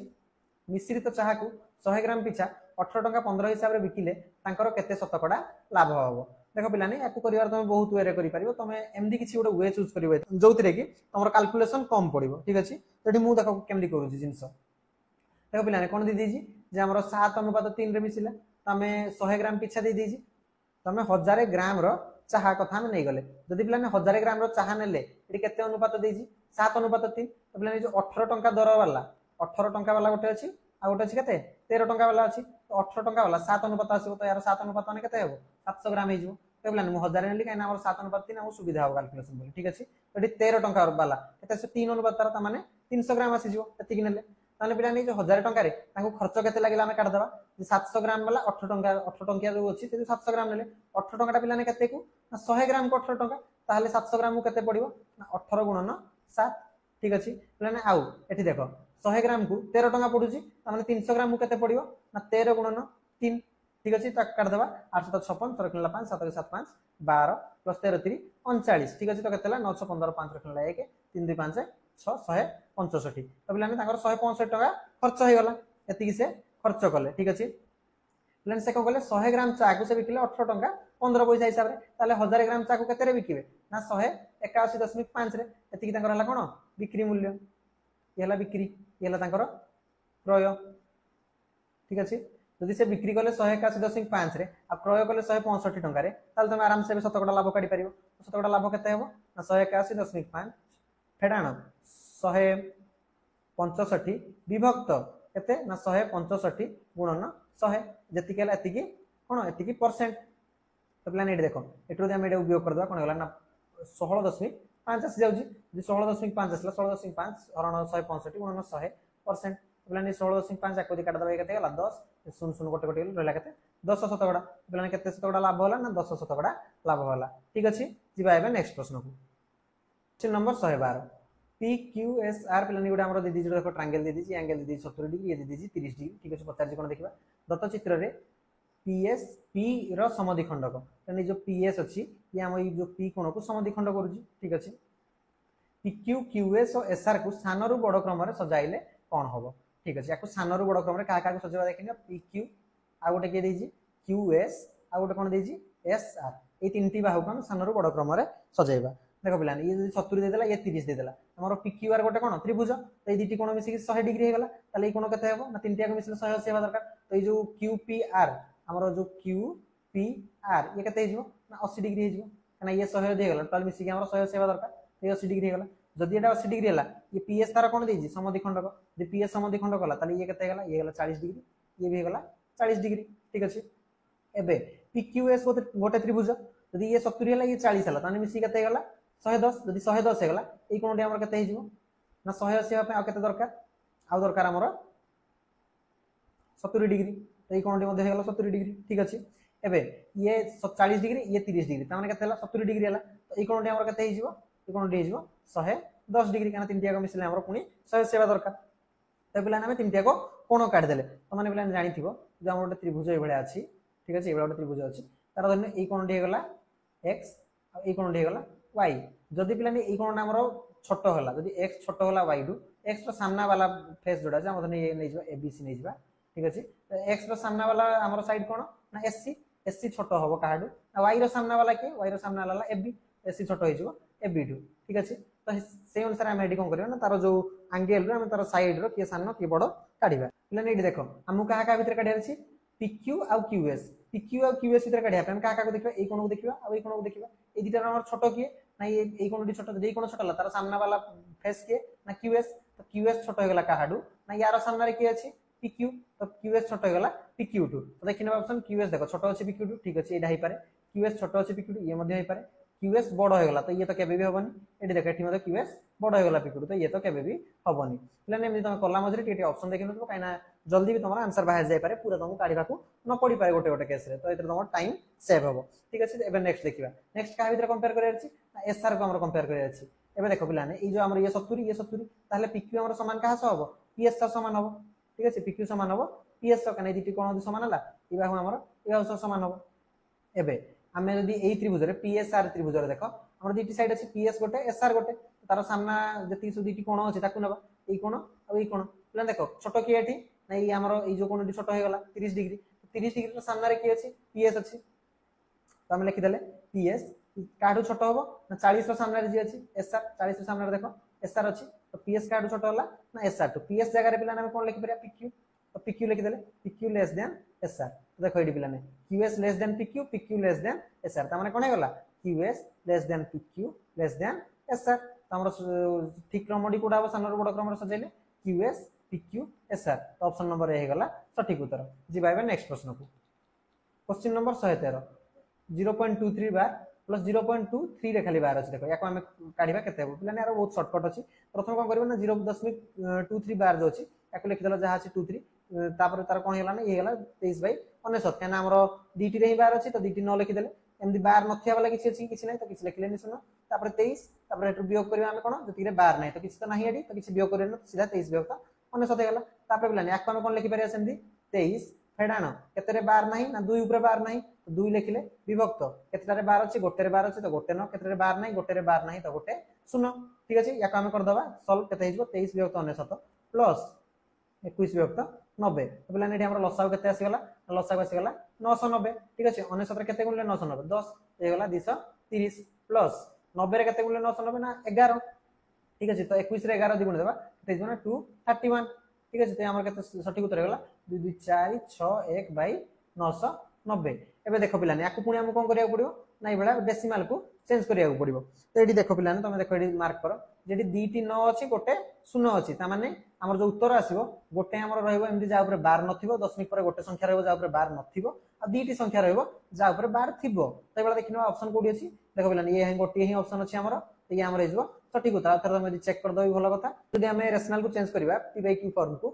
मिश्रित चाहा को 100 ग्राम पिछा 18 टंका 15 हिसाब रे बिकिले तांकर केते शतकड़ा लाभ हबो देखो पिलानी याकू करिवार तुम बहुत वे रे करि परिबो तुम एमडी किछि गोटे वे चूज करिवो जोथिरे कि तमर कैलकुलेशन कम पड़िबो ठीक अछि तठी मु देखो केमडी करू छी जिंस देखो पिलाने कोन दे दीजी जे हमर 7:3 रे मिसिला तमे 100 ग्राम पिछा दे दीजी तमे 1000 ग्राम रो चाहा कथा में नहीं गले जदि पिलाने 1000 ग्राम रो चाहा नेले एटी केते अनुपात देजी 7:3 तो पिलाने जो 18 टंका दर वाला 18 टंका वाला गोटे अछि आ गोटे अछि केते 13 टंका वाला अछि तो 18 टंका वाला 7 अनुपात आसीबो तो यार 7 अनुपात माने केते हेबो 700 ग्राम हे जिवो तो पिलाने मु 1000 नेली काना हमर 7:3 हमर सुविधा हो कैलकुलेशन बोली ठीक अछि एटी 13 टंका वाला केते से 3 अनुपात तार माने 300 ग्राम आसी जिवो एति कि नेले ताने पिला नहीं जो 1000 टंका रे ताको खर्च केते लागिला हमें काट देबा 700 ग्राम वाला 18 टंका जो अछि ते 700 ग्राम नेले 18 टंका पिला ने केते को 100 ग्राम को 18 टंका ताहले 700 ग्राम को केते पड़िबो ना 18 * 7 ठीक अछि पिला ने आउ एठी देखो 100 ग्राम को 13 टंका पडुची ताने 300 ग्राम को केते पड़िबो ना 13 * 3 ठीक अछि ता काट देबा 856 3 किलो 5 7 7 5 12 + 13 3 39 ठीक अछि तो केतेला 915 5 किलो 1 3 2 5 6 165 तो पिलाने ताकर 165 टका खर्च हो गला एति से खर्च कले ठीक अछि पिलाने से को गले 100 ग्राम चा को से बिकिले 18 टका 15 पैसा हिसाब रे ताले 1000 ग्राम चा को केते रे बिकिबे ना 181.5 रे एति ताकर हला कोन बिक्री मूल्य ये हला बिक्री ये हला ताकर क्रय ठीक अछि यदि से बिक्री कले 181.5 रे आ क्रय कले 165 टका रे ताले तुम आराम से शतकड़ा लाभ काढी परिबो शतकड़ा लाभ केते हेबो ना 181.5 फेडाण 165 विभक्त केते ना 165 गुणन 100 जति केला एति की कोन एति की परसेंट तो प्लान एट देखो एटरो हम एटा उपयोग कर दवा कोन होला ना 16.5 आसी जाउजी जे 16.5 आसला 16.5 हरण 165 गुणन 100% प्लान 16.5 आको दि काट दबा केते गला 10 0 0 गोटे गोटे रहला केते 10 शतकड़ा प्लान केते शतकड़ा लाभ होला ना 10 शतकड़ा लाभ होला ठीक अछि जिबा एबे नेक्स्ट प्रश्न को question number 112 P Q S R प्लान गुडा हमर दे दीजी देखो ट्रायंगल दे दीजी एंगल दे दीजी 70 डिग्री ये दे दीजी 30 डिग्री ठीक अछि पचार जी कोन देखिबा दत्त चित्र रे पीएस पी रो समद्विखंडक तने जो पीएस अछि ये हम ई जो पी कोण को समद्विखंड करूजी ठीक अछि पी क्यू क्यू एस और एस आर को स्थान रु बड़ क्रम रे सजाइले कोन होबो ठीक अछि याको स्थान रु बड़ क्रम रे का का को सजावा देखिना पी क्यू आ गोटे के दीजी क्यू एस आ गोटे कोन दीजी एस आर ए तीनटी बाहु को हम स्थान रु बड़ क्रम रे सजाइबा देखो पिलाने ये 70 दे देला ये 30 दे देला हमरो पीक्यूआर गोटे कोन त्रिभुज तो ए दीटी कोन मिसी 100 डिग्री हे गला ताले ए कोन कते हेबो ना तीनटिया को मिसले 180 हेबा दरकार तो ए जो क्यूपीआर हमरो जो क्यूपीआर ये कते हिजबो ना 80 डिग्री हिजबो कना ये 100 दे गला ताले मिसी के हमरो 180 हेबा दरकार तो ये 80 डिग्री हे गला जदि एटा 80 डिग्री हला ये पीएस तारा कोन देजी समद्विखंडक जे पीएस समद्विखंडक हला ताले ये कते गला ये गला 40 डिग्री ये भी गला 40 डिग्री ठीक अछि एबे पीक्यूएस गोटे त्रिभुज जदि ये 70 हला ये 40 हला ताने मिसी कते गला 110 जदि 110 हेगला एई कोणटी हमर केते हे जिवो ना 180 हेबा पे आ केते दरकार आ दरकार हमर 70 डिग्री तो एई कोणटी मध्ये हेगला 70 डिग्री ठीक अछि एबे ये 40 डिग्री ये 30 डिग्री त माने केते हला 70 डिग्री हला तो एई कोणटी हमर केते हे जिवो एई कोणटी हे जिवो 110 डिग्री काना तीन टिया को मिसले हमर पुनी 180 हेबा दरकार तो पिला हमें तीन टिया को कोण काट देले तो माने पिला जानि थिबो जे हमर गोटे त्रिभुज ए भले अछि ठीक अछि ए भले गोटे त्रिभुज अछि तार धरने एई कोणटी हेगला x आ एई कोणटी हेगला y जदि पिला एई कोणटा हमर छोट होला जदि x छोट होला y टू x रो सामना वाला फेस जोडा जे हमर ए नै जिबा abc नै जिबा ठीक अछि तो x रो सामना वाला हमर साइड कोन ना sc छोट होबो काहाडू आ y रो सामना वाला के y रो सामना वाला ab sc छोट होई जिवो ab टू ठीक अछि तो से अनुसार हम एडी कोन करियो ना तारो जो एंगल रो हम तारो साइड रो के सानो के बडो काढिबा पिला नै देखो हमु कहा का भीतर काढिया अछि pq आ qs pq आ qs भीतर काढिया हम कहा का को देखबा ए कोन को देखबा आ ए कोन को देखबा ए दिटा हमर छोट के ना ए कोन डी छोट दे कोन छोट ला तारो सामना वाला फेस के ना qs तो qs छोट हो गेला काहाडू ना यारो सामना रे के अछि pq तो qs छोट हो गेला pq2 तो देखिन ऑप्शन qs देखो छोट अछि pq2 ठीक अछि एडा हे पारे qs छोट अछि pq2 ये मध्ये हे पारे qs बड़ हो गेला तो ये तो केबे भी होबनी एडी देख एठी मध्ये qs बड़ हो गेला pq2 तो ये तो केबे भी होबनी प्लान एमि तुम कला मझरे टी ऑप्शन देखिन तो काइना जल्दी भी तुमरा आंसर बाहर जाय पारे पूरा तुमको काढिबा को न पड़ी पारे गोटे गोटे केस रे तो एतर तुम टाइम सेव होबो ठीक अछि एबे नेक्स्ट देखिबा नेक्स्ट का भीतर कंपेयर करे अछि एसआर को हमर कंपेयर करे अछि एबे देखो पिलाने ई जो हमर ये 70 ताहले pq हमर समान कहा से होबो ps सर समान होबो ठीक अछि pq समान होबो ps सर कने दिटी कोन समान हला इबा हमर इबा सर समान होबो एबे हमें यदि एई त्रिभुज रे psr त्रिभुज रे देखो हमर दिटी साइड अछि ps गोटे sr गोटे तार सामना जति सुदिटी कोन अछि ताकू नबा एई कोन आ एई कोन पिला देखो छोटो की एठी नै हमर एई जो कोनटी छोटो हे गला 30 डिग्री 30 डिग्री रो सामना रे की अछि ps अछि तो हम लिखि देले ps काडू छोटो होबो ना 40 रो सामना रे जी अछि sr 40 रो सामना रे देखो sr अछि तो ps काडू छोटो होला ना sr तो ps जगह रे पिला हम कोन लिखि परिया pq तो pq लिखि देले pq लेस देन sr तो देखो एडी पिला ने qs less than pq pq less than sr त माने कोन हे गला qs less than pq less than sr त हमर ठीक क्रमडी कोडा हो सानर बड क्रम रे सजेले qs pq sr तो ऑप्शन नंबर ए हे गला सठिक उत्तर जिबाइबे नेक्स्ट प्रश्न को क्वेश्चन नंबर 113 0.23 बार प्लस 0.23 रे खाली बार अछि देखो याको हम काढिबा केते हो पिलाने यार बहुत शॉर्टकट अछि प्रथम कोन करबो ना 0.23 बार जो अछि याको लिखि देला जहा अछि 23 तापर तार कोन हेला ना ए हेला 23/99 काना हमरो डीटी रे ही बार अछि तो डीटी न लिखि देले एमदी बार नथिया वाला किछि नै तो किछि लिखलेनी सुनो तापर 23 तापर एटु वियोग करबा हम कोन जति रे बार नै तो किछि तो नाही एडी तो किछि वियोग करबा सीधा 23 वियोग का 99 हेला तापर पिलाने याको हम कोन लिखि परिया सेमदी 23 फेडानो केते रे बार नाही ना 2 ऊपर बार नाही तो 2 लिखले विभक्त केतेटा रे बार अछि गोटे रे बार अछि तो गोटे न केते रे बार नाही गोटे रे बार नाही तो गोटे शून्य ठीक अछि याको हम कर दबा सॉल्व केते हिजबो 23 विभक्त 99 प्लस 21 विभक्त 90 तो पिलाने एठी हमर लसाउ केते आसी गला लसाउ आसी गला 990 ठीक अछि 99 रे केते गुणले 990 10 ए गला 230 प्लस 90 रे केते गुणले 990 ना 11 ठीक अछि तो 21 रे 11 गुण देबा केते जना 231 ठीक अछि ते हमर केते सठिक उत्तर गेला 2 2 4 6 1 बाय 990 एबे देखो पिलाने याकू पुणी हम कोन करिया पड़ियो नै बेला डेसिमल को चेंज करिया पड़ियो तो एडी देखो पिलाने तमे देखो एडी मार्क करो जेडी दीटी 9 अछि गोटे 0 अछि ता माने हमर जो उत्तर आसीबो गोटे हमर रहइबो एमदी जा ऊपर 12 नथिबो दशमिक पर गोटे संख्या रहइबो जा ऊपर 12 नथिबो आ दीटी संख्या रहइबो जा ऊपर 12 थिबो तो बेला देखिनो ऑप्शन कोडी अछि देखो पिलाने ये गोटे ही ऑप्शन अछि हमर तो ये हमर हिजबो सठिक उत्तर आथर तमे चेक कर दबी भलो कथा जदि हमें रेशनल को चेंज करबा p by q फॉर्म को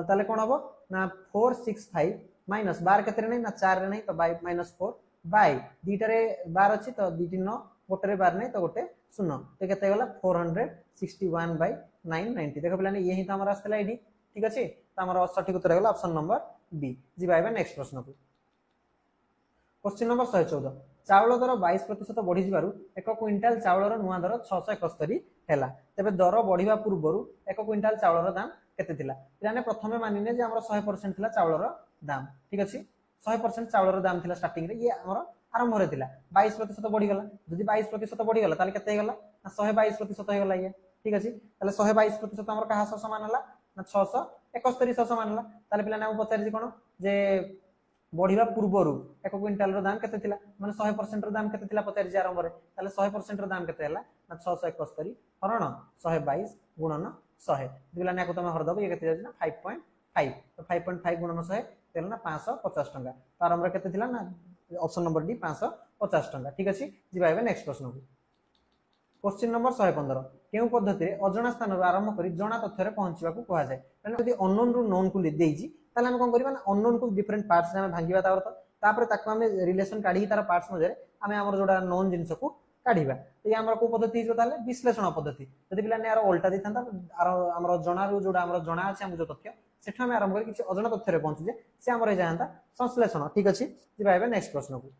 ताले कोन हबो ना 465 माइनस 12 केते नै ना 4 रे नै तो बाय -4 बाय दीटा रे 12 अछि तो दीटी 9 गोटे रे 12 नै तो गोटे 0 तो केते गला 461/990 देखो पिलाने यही तो हमर आस्तला एडी ठीक अछि तो हमर सठिक उत्तर गला ऑप्शन नंबर बी जिबाइबे नेक्स्ट प्रश्न को क्वेश्चन नंबर 114 चावल दर 22% बढ़ी जिबारु 1 क्विंटाल चावलर नुआ दर 671 हैला तबे दर बढ़िबा पूर्वरु 1 क्विंटाल चावलर दाम केते थिला याने प्रथमे मानिने जे हमर 100% थिला चावलर दाम ठीक अछि 100% चावलर दाम थिला स्टार्टिंग रे ये हमर आरंभ रे थिला 22% बढ़ी गला जदि 22% बढ़ी गला ताले केते गला 122% हे गला ये ठीक अछि ताले 122% हमर कहा समान हला ना 671 समान हला ताले पिला ना पचारि कोन जे बढ़िबा पूर्वरु 1 क्विंटाल रो दाम केते थिला माने 100% रो दाम केते थिला पचारि जे आरंभ रे ताले 100% रो दाम केते हला ना 671 हरण 122 गुणन 100 दिला ना को तमे हर दबो ये केते जाय ना 5.5 तो 5.5 गुणन 100 तेल ना 550 टका तो आरंभ रे केते थिला ना ऑप्शन नंबर डी 550 टका ठीक अछि जिबाइबे नेक्स्ट प्रश्न को क्वेश्चन नंबर 115 केउ पद्धति रे अजणा स्थान आरंभ करी जणा तथ्य रे पहुंचवा को कहा जाय माने यदि अननोन रु नोन को देइजी ताले हम कोन करबा ना अननोन को डिफरेंट पार्ट्स रे हम भांगीबा ता अर्थ तापर ताको हम रिलेशन काढी तार पार्ट्स मजे हम हमर जोडा नोन जिंस को काढीबा तो ये हमर को पद्धति जो ताले विश्लेषण पद्धति यदि पिला ने यार उल्टा दी थांता हमर जणा रु जोडा हमर जणा अछि हम जो तथ्य सेठा हम आरंभ करी किछि अजणा तथ्य रे पहुंचु जे से हमर जायंता संश्लेषण ठीक अछि जिबा एबे नेक्स्ट प्रश्न को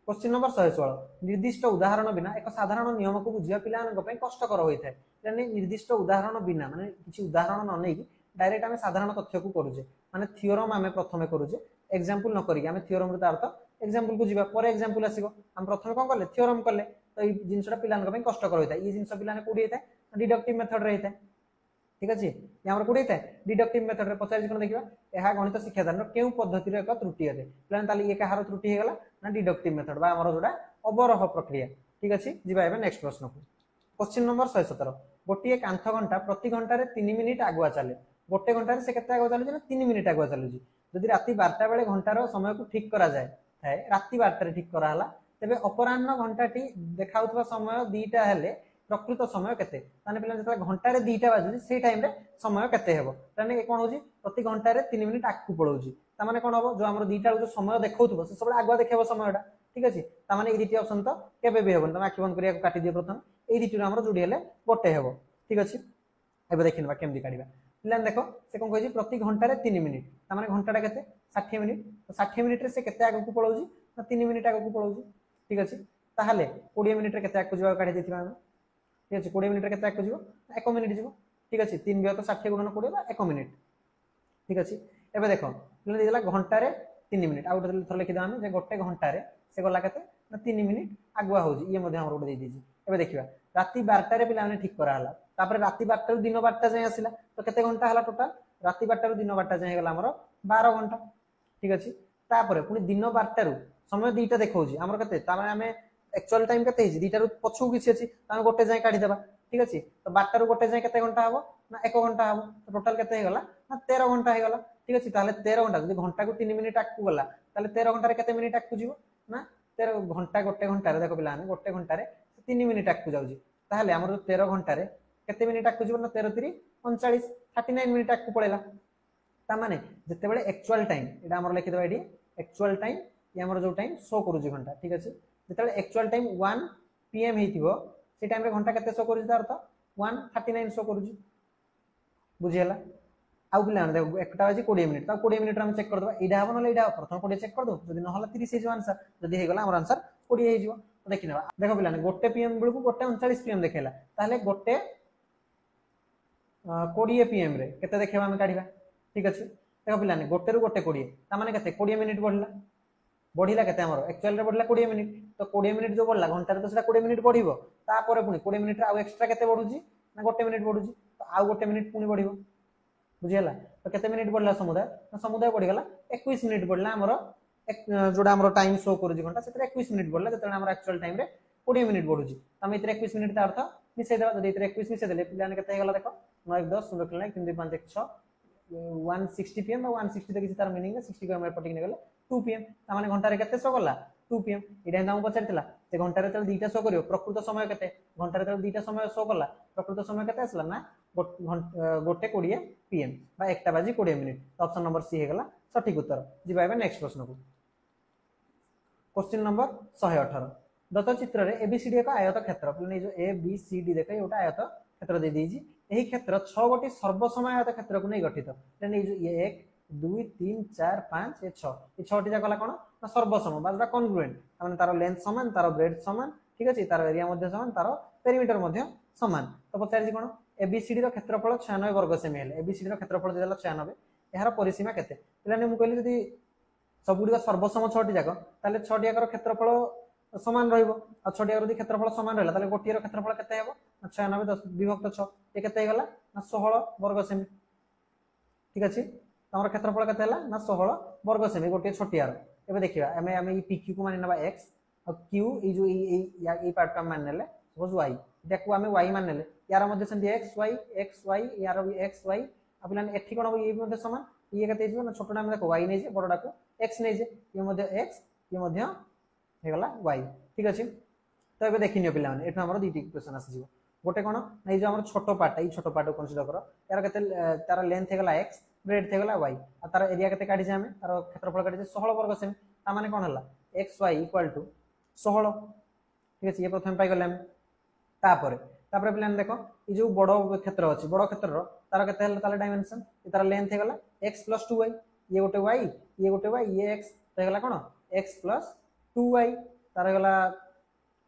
क्वेश्चन नंबर 116 निर्दिष्ट उदाहरण बिना एक साधारण नियम को बुझिया पिलान पई कष्टकर होइथाय यानी निर्दिष्ट उदाहरण बिना माने किछि उदाहरण न नै डायरेक्ट हम साधारण तथ्य को करूजे माने थ्योरम हम प्रथमे करूजे एग्जांपल न करी हम थ्योरम रो अर्थ एग्जांपल को जिबा पर एग्जांपल आसीगो हम प्रथमे कोन करले थ्योरम करले तो ई जिंसटा पिलान पई कष्टकर होइथाय ई जिंस पिलाने कोडी हेताय डिडक्टिव मेथड रे हेताय ठीक अछि ये हमर कोडी हेताय डिडक्टिव मेथड रे 50 कोन देखिबा एहा गणित शिक्षादान केउ पद्धति रे एक त्रुटि हेते पिलान ताली एक हार त्रुटि हे गला ना डिडक्टिव मेथड बा हमर जोडा अवरोह प्रक्रिया ठीक अछि जिबा एबे नेक्स्ट प्रश्न को क्वेश्चन नंबर 117 गोटिए कांथ घंटा प्रति घंटा रे 3 मिनिट आगुआ चले गोटे घंटा रे से केते आगुआ चलुजी ना 3 मिनिट आगुआ चलुजी यदि राति 12टा बेले घंटार समय को ठीक करा जाय थाए राति 12टा रे ठीक करा हला तबे अपराह्न घंटाटी देखाउतबा समय 2टा हेले प्रकृत समय केते माने पिला जता घंटा रे 2टा बाजुजी सेही टाइम रे समय केते हेबो ताने कोन होजी प्रति घंटा रे 3 मिनिट आकु पळौजी ता माने कोन हबो जो हमर 2टा जो समय देखाउतबो से सब आगुआ देखेबो समयटा ठीक अछि ता माने ए दुटी ऑप्शन तो केबे भी हेबो तमे आखि बंद करिया काटी दियो प्रथम ए दुटी हमर जोडी हेले गोटे हेबो ठीक अछि एबे देखिनबा केमदी काढिबा पिला देखो से कोन कहै प्रति घंटा रे 3 मिनिट ता माने घंटाटा केते 60 मिनिट तो 60 मिनिट रे से केते आगु पळौजी ना 3 मिनिट आगु पळौजी ठीक अछि ताहाले 20 मिनिट रे केते आगु जवा काढि देथिबा हम ठीक अछि 20 मिनिट रे केते आगु जीवो 1 मिनिट जीवो ठीक अछि 3 बियो तो 60 गुणन 20 बा 1 मिनिट ठीक अछि एबे देखो पिला दिला घंटा रे 3 मिनिट आ उठले थर लिखि दा हम जे गोटे घंटा रे से गला केते ना 3 मिनिट आगुआ होजी ये मध्ये हमर उडे दे दीजी एबे देखिबा राति 12टा रे पिला ने ठीक करा हला तापर राति 12टा रे दिन 12टा जाय आसिला तो केते घंटा हला टोटल राति 12टा रे दिन 12टा जाय गला हमर 12 घंटा ठीक अछि तापर पुनी दिन 12टा रो समय 2टा देखौजी हमर केते ता माने हमें एक्चुअल टाइम केते हिजी 2टा रो पछु किछि अछि ता गोटे जाय काढी देबा ठीक अछि तो 12टा रो गोटे जाय केते घंटा हबो ना 1 घंटा हबो तो टोटल केते हे गला ना 13 घंटा हे गला ठीक अछि ताले 13 घंटा जदि घंटा को 3 मिनिट आकु गला ताले 13 घंटा रे केते मिनिट आकु जीवो ना 13 घंटा गोटे घंटा रे देखो पिलाने गोटे घंटा रे 3 मिनिट आकु जाउजी ताले हमर जो 13 घंटा रे केते मिनिट आकु जीवो ना 13 3 39 39 मिनिट आकु पळेला ता माने जते बेले एक्चुअल टाइम एटा हमर लिखि देबा एडी एक्चुअल टाइम ये हमर जो टाइम शो करूजी घंटा ठीक अछि जते बेले एक्चुअल टाइम 1 पीएम हेतिबो से टाइम रे घंटा केते शो करूजी तार अर्थ 139 शो करूजी बुझियला आउ पिला देखो एकटा बाजी 20 मिनिट ता 20 मिनिट रे हम चेक कर देबा एडा हबो न एडा प्रथम 20 चेक कर दो जदि न होला 30 हे जो आंसर जदि हे गला हमर आंसर 20 हे जिवो तो देखिनबा देखो पिला ने गोटे पीएम बेलु को गोटे 39 पीएम देखेला ताले गोटे 20 पीएम रे केते देखेबा हम काढिबा ठीक अछि देखो पिला ने गोटे रु गोटे 20 ता माने केते 20 मिनिट बढ़ला बढ़िला केते हमर एक्चुअल रे बढ़ला 20 मिनिट तो 20 मिनिट जो बढ़ला घंटा रे तो सेटा 20 मिनिट बढ़िबो तापर पुनी 20 मिनिट रे आ एक्स्ट्रा केते बढ़ुजी ना गोटे मिनिट बढ़ुजी तो आ गोटे मिनिट पुनी बढ़िबो बुझियला तो केते मिनिट बढ़ला समुदाय बढ़ी गला 21 मिनिट बढ़ला हमर जोडा हमर टाइम शो करूजी घंटा सेते 21 मिनिट बढ़ला जते हमर एक्चुअल टाइम रे 20 मिनिट बढ़ुजी हम इतरे 21 मिनिट ता अर्थ मिसे देबा जदि इतरे 21 मिसे देले पिलाने केते गला देखो 9 1 10 16 3 2 5 1 6 160 पीएम 160 देखि तार मीनिंग 60 को हम पटिक ने गले 2 पीएम ता माने घंटा रे केते शो गला 2 पीएम इडा हम पचारतिला से घंटा रे तल 2टा शो करियो प्रकृत समय केते घंटा रे तल 2टा समय शो गला प्रकृत समय केते असला ना गोटे 20 पीएम बा एकटा बाजी 20 मिनिट तो ऑप्शन नंबर सी हे गला सठिक उत्तर जिबा एबे नेक्स्ट प्रश्न को क्वेश्चन नंबर 118 दत्त चित्र रे एबीसीडी एक आयत क्षेत्र प्लेन जो एबीसीडी देखै ओटा आयत क्षेत्र दे दीजी एही क्षेत्र 6 गोटी सर्वसमय आयत क्षेत्र को नै गठित प्लेन जो 1 2 3 4 5 ए 6 ए 6 टी जा गला कोन ना सर्वसम बाजरा कॉन्ग्रुएंट माने तारो लेंथ समान तारो ब्रेथ समान ठीक अछि तारो एरिया मध्ये समान तारो पेरीमीटर मध्ये समान तो पचारि कोन एबीसीडी रो क्षेत्रफल 96 वर्ग सेमी हेले एबीसीडी रो क्षेत्रफल देला 96 एहार परिसीमा केते पिलाने मु कहली जदी सबुडी सर्वसम 6 टी जाक ताले 6 टी जाकर क्षेत्रफल समान रहइबो आ 6 टी जाकर यदि क्षेत्रफल समान रहला ताले गोटी रो क्षेत्रफल केते हेबो 96 10 विभक्त 6 ए केते गला ना 16 वर्ग सेमी ठीक अछि हमर क्षेत्रफल केते हला ना 16 वर्ग सेमी गोटे छोटियार एबे देखिबा हमें ई pq को मानि नबा x और q ई जो ई पार्ट का मान नेले सपोज y देखो हमें y मान नेले यार मध्ये संधि x y यार x y अपिलान एठी कोन ये मध्ये समान ये केते जिवो ना छोटडा में देखो y नै जे बडडा को x नै जे ये मध्ये x ये मध्ये हे गला y ठीक अछि तो ये देखिनियो पिला माने एठो हमर दुईटी इक्वेशन आसी जिवो गोटे कोन नै जो हमर छोटो पार्ट ई छोटो पार्ट को कंसीडर करो यार केते तार लेंथ हेगला x ब्रेथ हेगला y आ तार एरिया केते काढी जे हमें तार क्षेत्रफल काढी जे 16 वर्ग सेमी ता माने कोन हला xy = 16 ठीक अछि ये प्रथम पाई गले हम तापर तापर पिला देखो ई जो बड़ो क्षेत्र अछि बड़ो क्षेत्र रो तार केते हला ताले डायमेंशन तार लेंथ हेगला x + 2y ये गोटे y ये x तो हेगला कोन x + 2y तार हेगला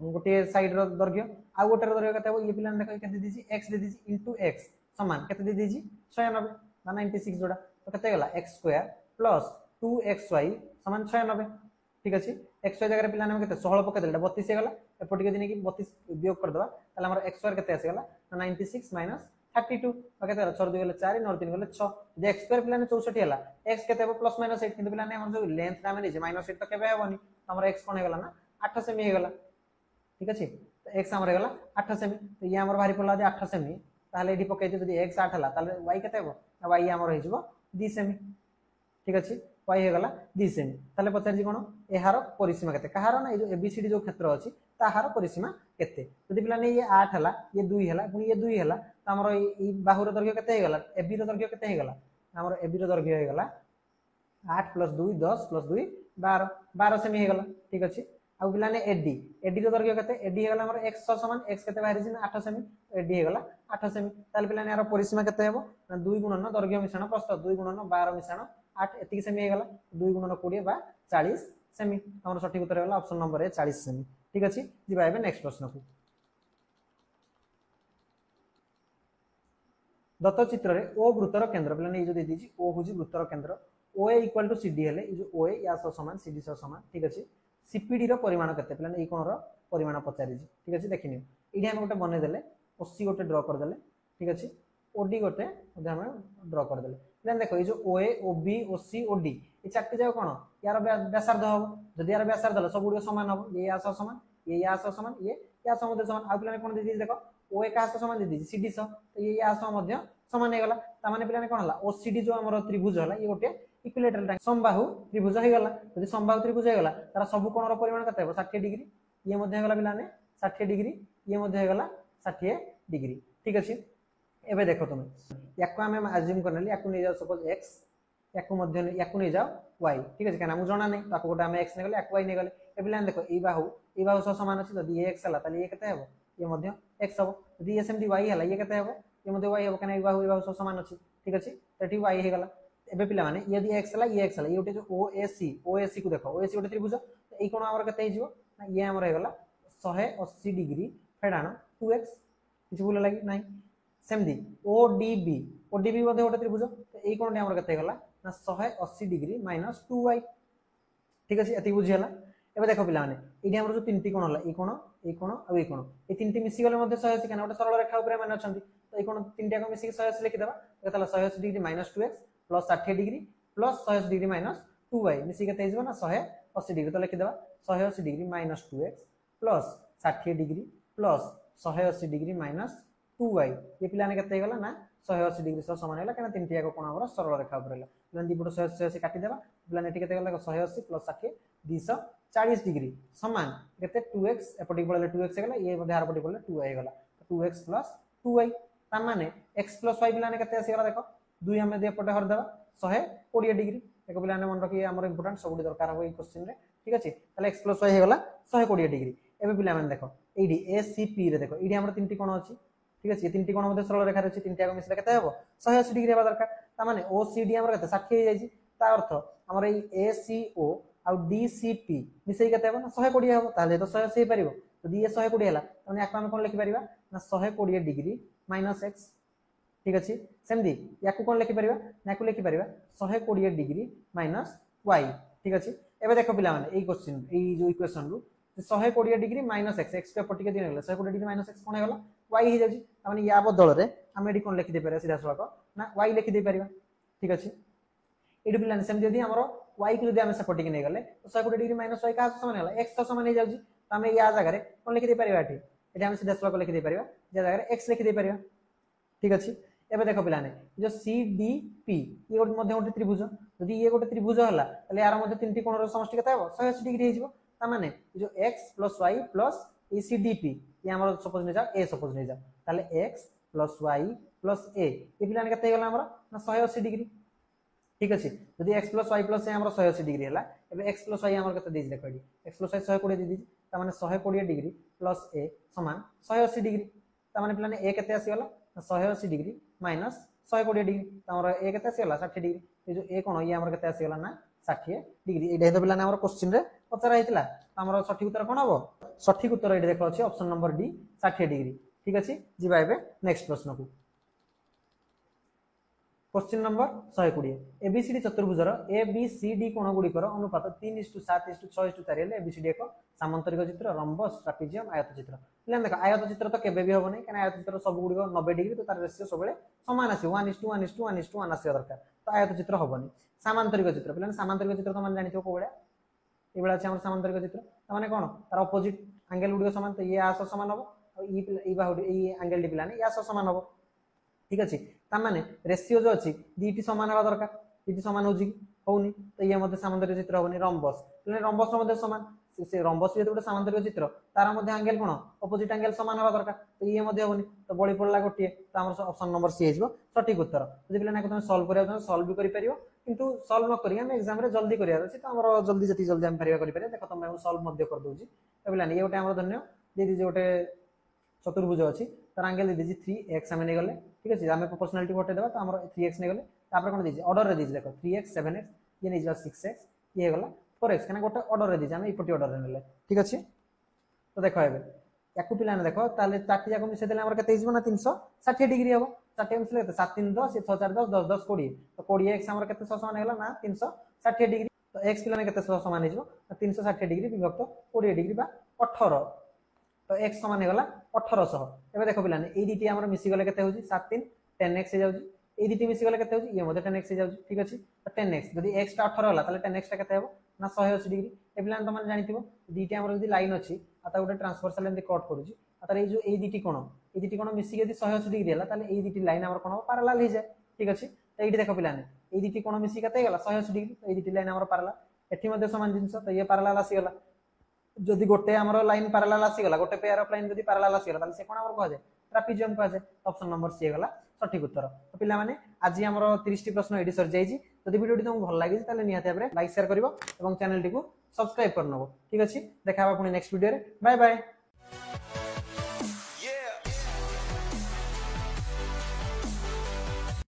गोटे साइड रो दैर्घ्य आ गोटे दैर्घ्य केते हो ये पिला देखो केते दीजी x दे दीजी * x समान केते दे दीजी 96 ना 96 जोड़ा तो केते गेला x² + 2xy समान 96 ठीक अछि xy जगह पिला ने केते 16 पके देला 32 हेगला एपटी के दिन की 32 वियोग कर दबा ताले हमर x² केते आसी गेला 96 - 32 केते 4 2 गेले 4 9 3 गेले 6 जे x² पिला ने 64 हेला x केते हो +- 8 किंतु पिला ने हमर जो लेंथ ना माने जे -8 तो केबे हेबनी हमर x कोन हेगला ना 8 सेमी हेगला ठीक अछि तो x हमर हेगला 8 सेमी तो ये हमर भारी पड़ला जे 8 सेमी ताले एडी पके जे यदि x 8 हला ताले y केते हेबो y हमर हे जबो 2 सेमी ठीक अछि y हेगला 2 सेमी ताले पचार जी कोन एहार परिसीमा केते कहार ना ए जो abcd जो क्षेत्र अछि ताहार परिसीमा केते यदि पिला ने ये 8 हला ये 2 हला पुनी ये 2 हला त हमर ई बाहुर दैर्घ्य केते हेगला ab रो दैर्घ्य केते हेगला हमर ab रो दैर्घ्य हेगला 8 + 2 10 + 2 12 12 सेमी हेगला ठीक अछि आ पिला ने ad रो दैर्घ्य केते ad हेगला हमर x समान x केते बाहरी छिन 8 सेमी ad हेगला 8 सेमी ताले पिला ने यार परिसीमा केते हेबो ना 2 गुणन दैर्घ्य मिश्रण प्रस्थ 2 गुणन 12 मिश्रण 8 एतिक सेमी हेगला 2 गुणन 20 बा 40 सेमी हमर सठिक उत्तर हेगला ऑप्शन नंबर ए 40 सेमी ठीक अछि जिबा एबे नेक्स्ट प्रश्न को दत्त चित्र रे ओ वृत्तर केंद्र पिला ने जो दे दीजी ओ होजी वृत्तर केंद्र OA = CD हेले ई जो OA या सो समान CD सो समान ठीक अछि CPD रो परिमाण केते पिला ने ई कोन रो परिमाण पचारि जी ठीक अछि देखिनियो इडी हम गोटे बने देले OC गोटे ड्रा कर देले ठीक अछि OD गोटे ओदे हम ड्रा कर देले पिला देखो ई जो OA OB OC OD ई चारटी जाव कोन यार व्यासार्ध हबो जदि यार व्यासार्ध हलो सब गुडी समान हबो ये या सो समान ये या सो समान ये या सो मध्य समान आ पिला ने कोन दे दी देखो OA का सो समान दे दी CD सो तो ये या सो मध्य समान हे गला ता माने पिला ने कोन हला OCD जो हमर त्रिभुज हला ये गोटे इक्विलेटरल ट्रायंगल समबाहु त्रिभुज हे गला यदि समबाहु त्रिभुज हे गला तार सब कोण रो परिमाण कते हो 60 डिग्री ये मध्ये हे गला पिला ने 60 डिग्री ये मध्ये हे गला 60 डिग्री ठीक अछि एबे देखो तुम याको हम अज्यूम करनली याको नै जाओ सपोज x याको मध्ये याको नै जाओ y ठीक अछि काना मु जणा नै ताको गोटा हम x नै गले याको y नै गले ए पिला देखो ई बाहु सो समान अछि यदि ये x हला ताले ये कते हेबो ये मध्ये x हबो यदि ये सेमदी y हला ये कते हेबो ये मध्ये y हेबो काना ई बाहु सो समान अछि ठीक अछि तठी y हे गला एबे पिला माने यदि x हला ये गोटे जो OAC को देखो OAC गोटे त्रिभुज तो एई कोण हमर कते हे जिवो ना ये हमर हे गला 180 डिग्री फेडानो 2x किछ बोल लागि नाही सेमदी ODB मध्ये गोटे त्रिभुज तो एई कोण हमर कते हे गला ना 180 डिग्री माइनस 2y ठीक अछि एति बुझियला एबे देखो पिला माने एडी हमर जो तीनटी कोण हला ए कोण आ ए कोण ए तीनटी मिसी गले मध्ये 180 काना गोटे सरल रेखा ऊपर माने अछंती तो ए कोण तीनटा को मिसी 180 लिखि देबा तला 180 degree minus 2x plus 60 degree plus 180 degree minus 2y मिसी केते हिजबो ना 180 डिग्री तो लिखि देबा 180 degree minus 2x plus 60 degree plus 180 degree minus 2y ये पिलाने केते गला ना 180 डिग्री सह समान हैला काना तीनटी को कोण हमर सरल रेखा ऊपर हैला पिलाने दिबुट 180 काटि देबा पिलाने एटी केते गला 180 प्लस 60 240 डिग्री समान केते 2x एपटी पड़ले 2x गला ये मध्ये आरपटी पड़ले 2y गला 2x प्लस 2y ता माने x प्लस y पिलाने केते आसी गला देखो 2 हम दे पटे हर देबा 120 डिग्री एको पिलाने मन रखि हमर इंपोर्टेंट सबुडी दरकार हो ई क्वेश्चन रे ठीक अछि ताले x प्लस y हे गला 120 डिग्री एबे पिला माने देखो एडी ACP रे देखो एडी हमर तीनटी कोण अछि ठीक अछि तीनटी कोण मध्ये सरल रेखा अछि तीनटा को मिसले केते हेबो 180 डिग्री हेबा दरकार ता माने OCD हमर केते 60 हे जाई ता अर्थ हमर ई ACO आ DCP मिसई केते हेबो ना 120 हेबो ताले तो 180 हे परिबो यदि ये 120 हैला तने याको हम कोन लिखि परिबा ना 120 डिग्री माइनस x ठीक अछि सेमदी याकु कोन लिखि परिबा नाकु लिखि परिबा 120 डिग्री माइनस y ठीक अछि एबे देखो पिला माने ए क्वेश्चन ए जो इक्वेशन रु 120 डिग्री माइनस x x के पटी के दिन 120 डिग्री माइनस x कोन हेगला y हे जाजी माने या बदल रे हम एडी कोन लिखि दे परिबा सीधा सवाक ना y लिखि दे परिबा ठीक अछि एडी पिला सेमदी यदि हमरो y को यदि हम से पटी के नै गले तो 120 डिग्री माइनस y का समान हैला x तो समान हे जाजी हम या जगह रे कोन लिखि दे परिबा एठी एडी हम सीधा सवाक लिखि दे परिबा जे जगह रे x लिखि दे परिबा ठीक अछि एबे देखो पिलाने जो CDP ये गोटे मध्ये गोटे त्रिभुज यदि ये गोटे त्रिभुज हला तले यार मध्ये तीनटी कोण रो समष्टि केते हेबो 180 डिग्री हे जिवो ता माने जो x + y + ए सी डी पी ये हमर सपोज नै जाओ ए सपोज नै जाओ ताले x + y + a ए पिलाने केते गला हमर ना 180 डिग्री ठीक अछि जदि x + y + a हमर 180 डिग्री हला एबे x + y हमर केते देज देखो x + y 120 दे दी त माने 120 डिग्री + a = 180 डिग्री त माने पिलाने a केते आसी गला 180 डिग्री - 120 डिग्री त हमर a केते आसी गला 60 डिग्री ए जो a कोन ये हमर केते आसी गला ना 60 डिग्री एडे तो पिलाने हमर क्वेश्चन रे पचरा हेतिला हमर सठिक उत्तर कोन हबो सठिक उत्तर एडे देखो अछि ऑप्शन नंबर डी 60 डिग्री ठीक अछि जिबा एबे नेक्स्ट प्रश्न को क्वेश्चन नंबर 120 एबीसीडी चतुर्भुजर ए बी सी डी कोण गुड़िकर अनुपात 3:7:6:4 हेले एबीसीडी एक सामांतरिक चित्र रंबस ट्रापेजियम आयत चित्र पिलान देखो आयत चित्र तो केबे भी होबो नै काना आयत चित्र सब गुड़िक 90 डिग्री तो तार रेशियो सबले समान आसी 1:1:1:1 आसी दरकार तो आयत चित्र होबोनी सामांतरिक चित्र पिलान सामांतरिक चित्र तो मन जानिथो कोबेला ए बेला छै हमर सामांतरिक चित्र त माने कोन तार अपोजिट एंगल गुड़िक समान तो ये आस समान होबो ई बाहुडी ई एंगल डी पिलाने या समान होबो ठीक अछि ता माने रेशियो जो अछि दीटी समान हवा दरकार दीटी समान होजी होउनी तो ये मध्ये सामांतरिक चित्र होनी रंबस ले रंबस मध्ये समान से रंबस जे गोटे सामांतरिक चित्र तार मध्ये एंगल कोन अपोजिट एंगल समान हवा दरकार तो ये मध्ये होनी तो बळी पडला गोटे तो हमर ऑप्शन नंबर सी हेजबो सटीक उत्तर जदि पिला ना तुम सॉल्व करिया छ सॉल्व भी करि परियो किंतु सॉल्व न करिया हम एग्जाम रे जल्दी करिया अछि तो हमर जल्दी जति जल्दी हम परिया करि परिया देखो तुम हम सॉल्व मध्ये कर दोजी तो पिला ये गोटे हमर धन्य दे दी गोटे चतुर्भुज अछि तार एंगल दे दी 3x हम नै गले ठीक अछि हम प्रोपोर्शनलिटी बटे देबा तो हमर 3x नै गले तापर कोन दीजी ऑर्डर रे दीजी देखो 3x 7x ये नै जा 6x ये गला 4x कना गोटे ऑर्डर रे दीजी हम इपटी ऑर्डर रे नेले ठीक अछि तो देखो एबे याकु पिलाने देखो ताले चाटी जाको मिसे देले हमर केते हिजबो ना 360 डिग्री हबो 60 मिसले केते 7 3 10 6 4 10 10 10 20 तो 20x हमर केते समान हेला ना 360 डिग्री तो x पिलाने केते समान हिजबो 360 डिग्री विभक्त 20 डिग्री बा 18 तो x समान हे गला 1800 एबे देखो पिलाने ए डीटी हमर मिसी गले केते होजी 7 3 10x हे जाउजी ए डीटी मिसी गले केते होजी ये मध्ये 10x हे जाउजी ठीक अछि तो 10x जदी x ता 18 होला ताले 10x ता केते हेबो ना 180 डिग्री ए पिलाने त मन जानिथिबो डीटी हमर जदी लाइन अछि आता गोटे ट्रांसफर्सल एंदी कट करूजी आता ए जो ए डीटी कोन मिसी यदि 180 डिग्री होला ताले ए डीटी लाइन हमर कोन पैरेलल हे जाय ठीक अछि तो एडी देखो पिलाने ए डीटी कोन मिसी केते गला 180 डिग्री तो ए डीटी लाइन हमर पैरेलल एठी मध्ये समान जिंस तो ये पैरेलल आसी गला जदि गोटे हमर लाइन पैरेलल आसी गला गोटे पेयर ऑफ लाइन जदि पैरेलल आसी गला ताले से कोन हमर कह जाय ट्रापेजियम कह जाय ऑप्शन नंबर सी गला सठिक उत्तर तो पिला माने आज हमर 30 टी प्रश्न एडी सर जायजी जदि वीडियो तुमको भल लागि ताले निहाते भाबरे लाइक शेयर करिवो एवं चैनल टी को सब्सक्राइब करनबो ठीक अछि देखाबा पुनी नेक्स्ट वीडियो रे बाय बाय।